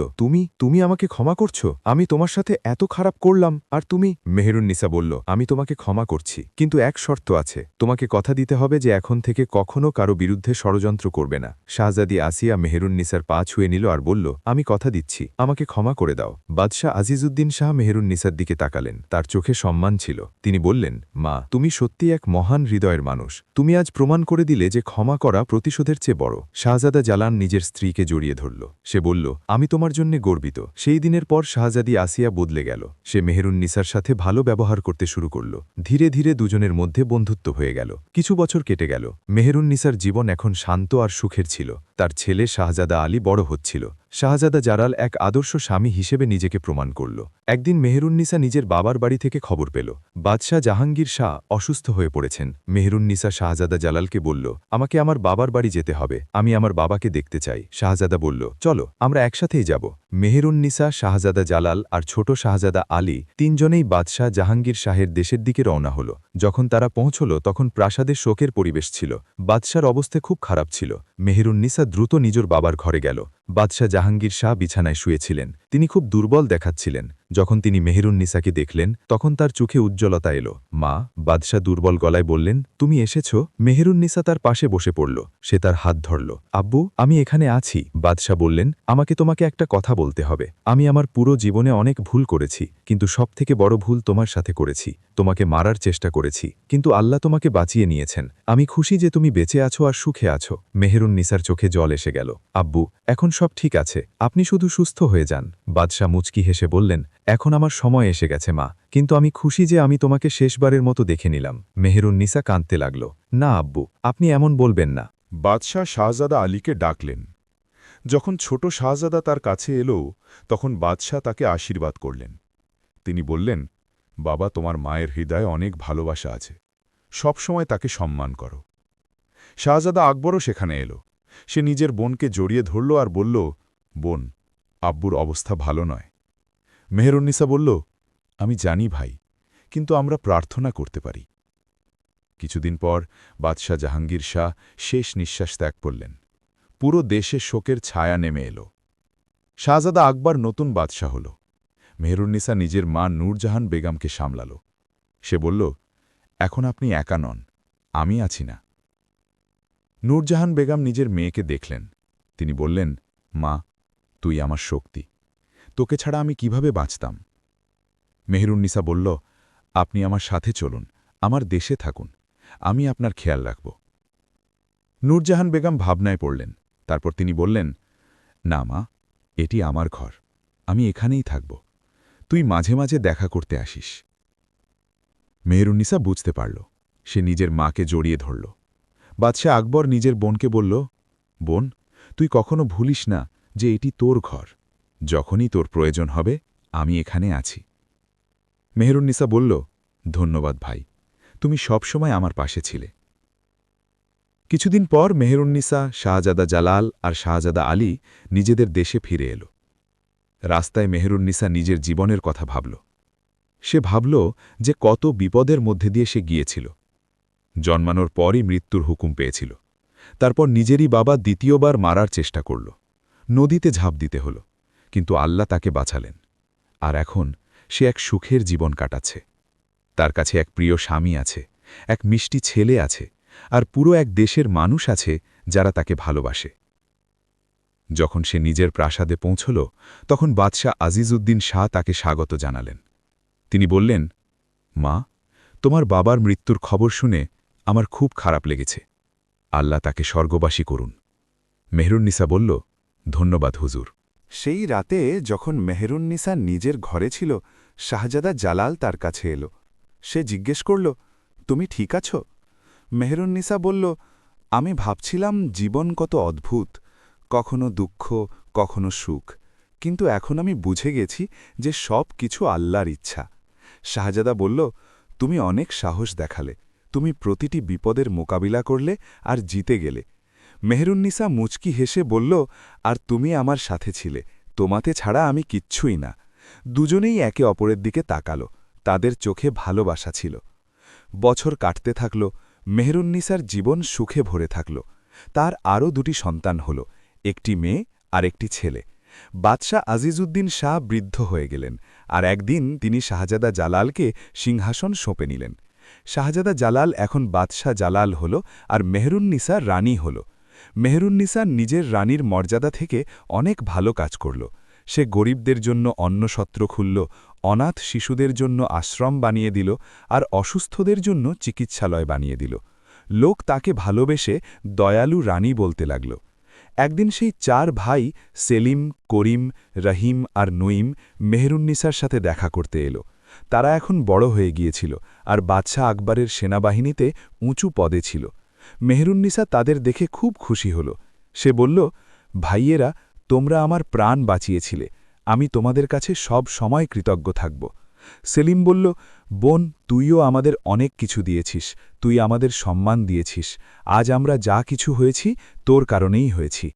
Speaker 7: তুমি আমাকে ক্ষমা করছো? আমি তোমার সাথে এত খারাপ করলাম আর তুমি? মেহেরুন্নিসা বলল, আমি তোমাকে ক্ষমা করছি, কিন্তু এক শর্ত আছে। তোমাকে কথা দিতে হবে যে এখন থেকে কখনো কারো বিরুদ্ধে ষড়যন্ত্র করবে না। শাহজাদি আসিয়া মেহেরুন্নিসার পা ছুঁয়ে নিল আর বলল, আমি কথা দিচ্ছি, আমাকে ক্ষমা করে দাও। বাদশাহ আজিজউদ্দিন শাহ মেহেরুন্নিসার দিকে তাকালেন। তার চোখে সম্মান ছিল। তিনি বললেন, মা, তুমি সত্যি এক মহান হৃদয়ের মানুষ। তুমি আজ প্রমাণ করে দিলে যে ক্ষমা করা প্রতিশোধের চেয়ে বড়। শাহজাদা জালান নিজের স্ত্রীকে জড়িয়ে ধরল। সে বলল, আমি তোমার জন্য গর্বিত। সেই দিনের পর শাহজাদি আসিয়া বদলে গেল। সে মেহেরুন্নিসার সাথে ভালো ব্যবহার করতে শুরু করল। ধীরে ধীরে দুজনের মধ্যে বন্ধুত্ব হয়ে গেল। কিছু বছর কেটে গেল। মেহেরুন্নিসার জীবন এখন শান্ত আর সুখের ছিল। তার ছেলে শাহজাদা আলী বড় হচ্ছিল। শাহজাদা জালাল এক আদর্শ স্বামী হিসেবে নিজেকে প্রমাণ করল। একদিন মেহেরুন্নিসা নিজের বাবার বাড়ি থেকে খবর পেল বাদশাহ জাহাঙ্গীর শাহ অসুস্থ হয়ে পড়েছেন। মেহেরুন্নিসা শাহজাদা জালালকে বলল, আমাকে আমার বাবার বাড়ি যেতে হবে, আমি আমার বাবাকে দেখতে চাই। শাহজাদা বলল, চলো, আমরা একসাথেই যাব। মেহেরুন্নিসা, শাহজাদা জালাল আর ছোট শাহজাদা আলী তিনজনেই বাদশাহ জাহাঙ্গীর শাহের দেশের দিকে রওনা হল। যখন তারা পৌঁছল তখন প্রাসাদে শোকের পরিবেশ ছিল। বাদশার অবস্থা খুব খারাপ ছিল। মেহেরুন্নিসা দ্রুত নিজের বাবার ঘরে গেল। বাদশাহ জাহাঙ্গীর শাহ বিছানায় শুয়েছিলেন। তিনি খুব দুর্বল দেখাচ্ছিলেন। যখন তিনি মেহেরুন্নিসাকে দেখলেন তখন তার চোখে উজ্জ্বলতা এলো। মা, বাদশাহ দুর্বল গলায় বললেন, তুমি এসেছ? মেহেরুন্নিসা তার পাশে বসে পড়ল। সে তার হাত ধরল। আব্বু, আমি এখানে আছি। বাদশাহ বললেন, তোমাকে একটা কথা বলতে হবে। আমি আমার পুরো জীবনে অনেক ভুল করেছি, কিন্তু সবথেকে বড় ভুল তোমার সাথে করেছি। তোমাকে মারার চেষ্টা করেছি, কিন্তু আল্লাহ তোমাকে বাঁচিয়ে নিয়েছেন। আমি খুশি যে তুমি বেঁচে আছো আর সুখে আছো। মেহেরুন্নিসার চোখে জল এসে গেল। আব্বু, এখন সব ঠিক আছে, আপনি শুধু সুস্থ হয়ে যান। বাদশাহ মুচকি হেসে বললেন, এখন আমার সময় এসে গেছে মা, কিন্তু আমি খুশি যে আমি তোমাকে শেষবারের মতো দেখে নিলাম। মেহেরুন্নিসা কাঁদতে লাগল। না আব্বু, আপনি এমন বলবেন না।
Speaker 5: বাদশাহ শাহজাদা আলীকে ডাকলেন। যখন ছোট শাহজাদা তার কাছে এলো তখন বাদশাহ তাকে আশীর্বাদ করলেন। তিনি বললেন, বাবা, তোমার মায়ের হৃদয়ে অনেক ভালোবাসা আছে, সবসময় তাকে সম্মান করো। শাহজাদা আকবরও সেখানে এলো। সে নিজের বোনকে জড়িয়ে ধরল আর বলল, বোন, আব্বুর অবস্থা ভালো নয়। মেহেরুন্নিসা বলল, আমি জানি ভাই, কিন্তু আমরা প্রার্থনা করতে পারি। কিছুদিন পর বাদশাহ জাহাঙ্গীর শাহ শেষ নিঃশ্বাস ত্যাগ করলেন। পুরো দেশে শোকের ছায়া নেমে এলো। শাহজাদা আকবর নতুন বাদশাহ হল। মেহেরুন্নিসা নিজের মা নূরজাহান বেগমকে সামলাল। সে বলল, এখন আপনি একা নন, আমি আছি না। নূরজাহান বেগম নিজের মেয়েকে দেখলেন। তিনি বললেন, মা, তুই আমার শক্তি, তোকে ছাড়া আমি কিভাবে বাঁচতাম? মেহেরুন্নিসা বলল, আপনি আমার সাথে চলুন, আমার দেশে থাকুন, আমি আপনার খেয়াল রাখব। নূরজাহান বেগম ভাবনায় পড়লেন। তারপর তিনি বললেন, না মা, এটি আমার ঘর, আমি এখানেই থাকব, তুই মাঝে মাঝে দেখা করতে আসিস। মেহেরুন্নিসা বুঝতে পারল। সে নিজের মাকে জড়িয়ে ধরল। বাদশাহ আকবর নিজের বোনকে বলল, বোন, তুই কখনো ভুলিস না যে এটি তোর ঘর, যখনই তোর প্রয়োজন হবে আমি এখানে আছি। মেহেরুন্নিসা বলল, ধন্যবাদ ভাই, তুমি সবসময় আমার পাশে ছিলে। কিছুদিন পর মেহেরুন্নিসা, শাহজাদা জালাল আর শাহজাদা আলী নিজেদের দেশে ফিরে এলো। রাস্তায় মেহেরুন্নিসা নিজের জীবনের কথা ভাবল। সে ভাবল যে কত বিপদের মধ্যে দিয়ে সে গিয়েছিল। জন্মানোর পরই মৃত্যুর হুকুম পেয়েছিল। তারপর নিজেরই বাবা দ্বিতীয়বার মারার চেষ্টা করল। নদীতে ঝাঁপ দিতে হল, কিন্তু আল্লাহ তাকে বাঁচালেন। আর এখন সে এক সুখের জীবন কাটাচ্ছে। তার কাছে এক প্রিয় স্বামী আছে, এক মিষ্টি ছেলে আছে, আর পুরো এক দেশের মানুষ আছে যারা তাকে ভালোবাসে। যখন সে নিজের প্রাসাদে পৌঁছল তখন বাদশাহ আজিজউদ্দিন শাহ তাকে স্বাগত জানালেন। তিনি বললেন, মা,
Speaker 2: তোমার বাবার মৃত্যুর খবর শুনে আমার খুব খারাপ লেগেছে। আল্লাহ তাকে স্বর্গবাসী করুন। মেহরুন্নিসা বলল, ধন্যবাদ হুজুর।
Speaker 5: সেই রাতে যখন মেহরুন্নিসা নিজের ঘরে ছিল, শাহজাদা জালাল তার কাছে এলো। সে জিজ্ঞেস করল, তুমি ঠিক আছো? মেহরুন্নিসা বলল, আমি ভাবছিলাম জীবন কত অদ্ভুত, কখনো দুঃখ, কখনো সুখ, কিন্তু এখন আমি বুঝে গেছি যে সব কিছু আল্লাহর ইচ্ছা। শাহজাদা বলল, তুমি অনেক সাহস দেখালে, তুমি প্রতিটি বিপদের মোকাবিলা করলে আর জিতে গেলে। মেহরুন্নিসা মুচকি হেসে বলল, আর তুমি আমার সাথে ছিলে, তোমাতে ছাড়া আমি কিচ্ছুই না। দুজনেই একে অপরের দিকে তাকালো, তাদের চোখে ভালোবাসা ছিল। বছর কাটতে থাকল, মেহরুন্নিসার জীবন সুখে ভরে থাকল। তার আরও 2টি সন্তান হল, একটি মেয়ে আর একটি ছেলে। বাদশাহ আজিজউদ্দিন শাহ বৃদ্ধ হয়ে গেলেন, আর একদিন তিনি শাহজাদা জালালকে সিংহাসন সঁপে নিলেন। শাহজাদা জালাল এখন বাদশাহ জালাল হল, আর মেহরুন্নিসা রানী হল। মেহরুন্নিসা নিজের রানীর মর্যাদা থেকে অনেক ভালো কাজ করল। সে গরিবদের জন্য অন্নসত্র খুলল, অনাথ শিশুদের জন্য আশ্রম বানিয়ে দিল, আর অসুস্থদের জন্য চিকিৎসালয় বানিয়ে দিল। লোক তাকে ভালোবেসে দয়ালু রানী বলতে লাগল। একদিন সেই 4 ভাই সেলিম, করিম, রহিম আর নঈম মেহরুন্নিসার সাথে দেখা করতে এলো। তারা এখন বড় হয়ে গিয়েছিল, আর বাদশাহ আকবরের সেনাবাহিনীতে উঁচু পদে ছিল। মেহরুন্নিসা তাদের দেখে খুব খুশি হল। সে বলল, ভাইয়েরা, তোমরা আমার প্রাণ বাঁচিয়েছিলে, আমি তোমাদের কাছে সব সময় কৃতজ্ঞ থাকব। সেলিম বলল, বোন, তুইও আমাদের অনেক কিছু দিয়েছিস, তুই আমাদের সম্মান দিয়েছিস, আজ আমরা যা কিছু হয়েছি তোর কারণেই হয়েছি।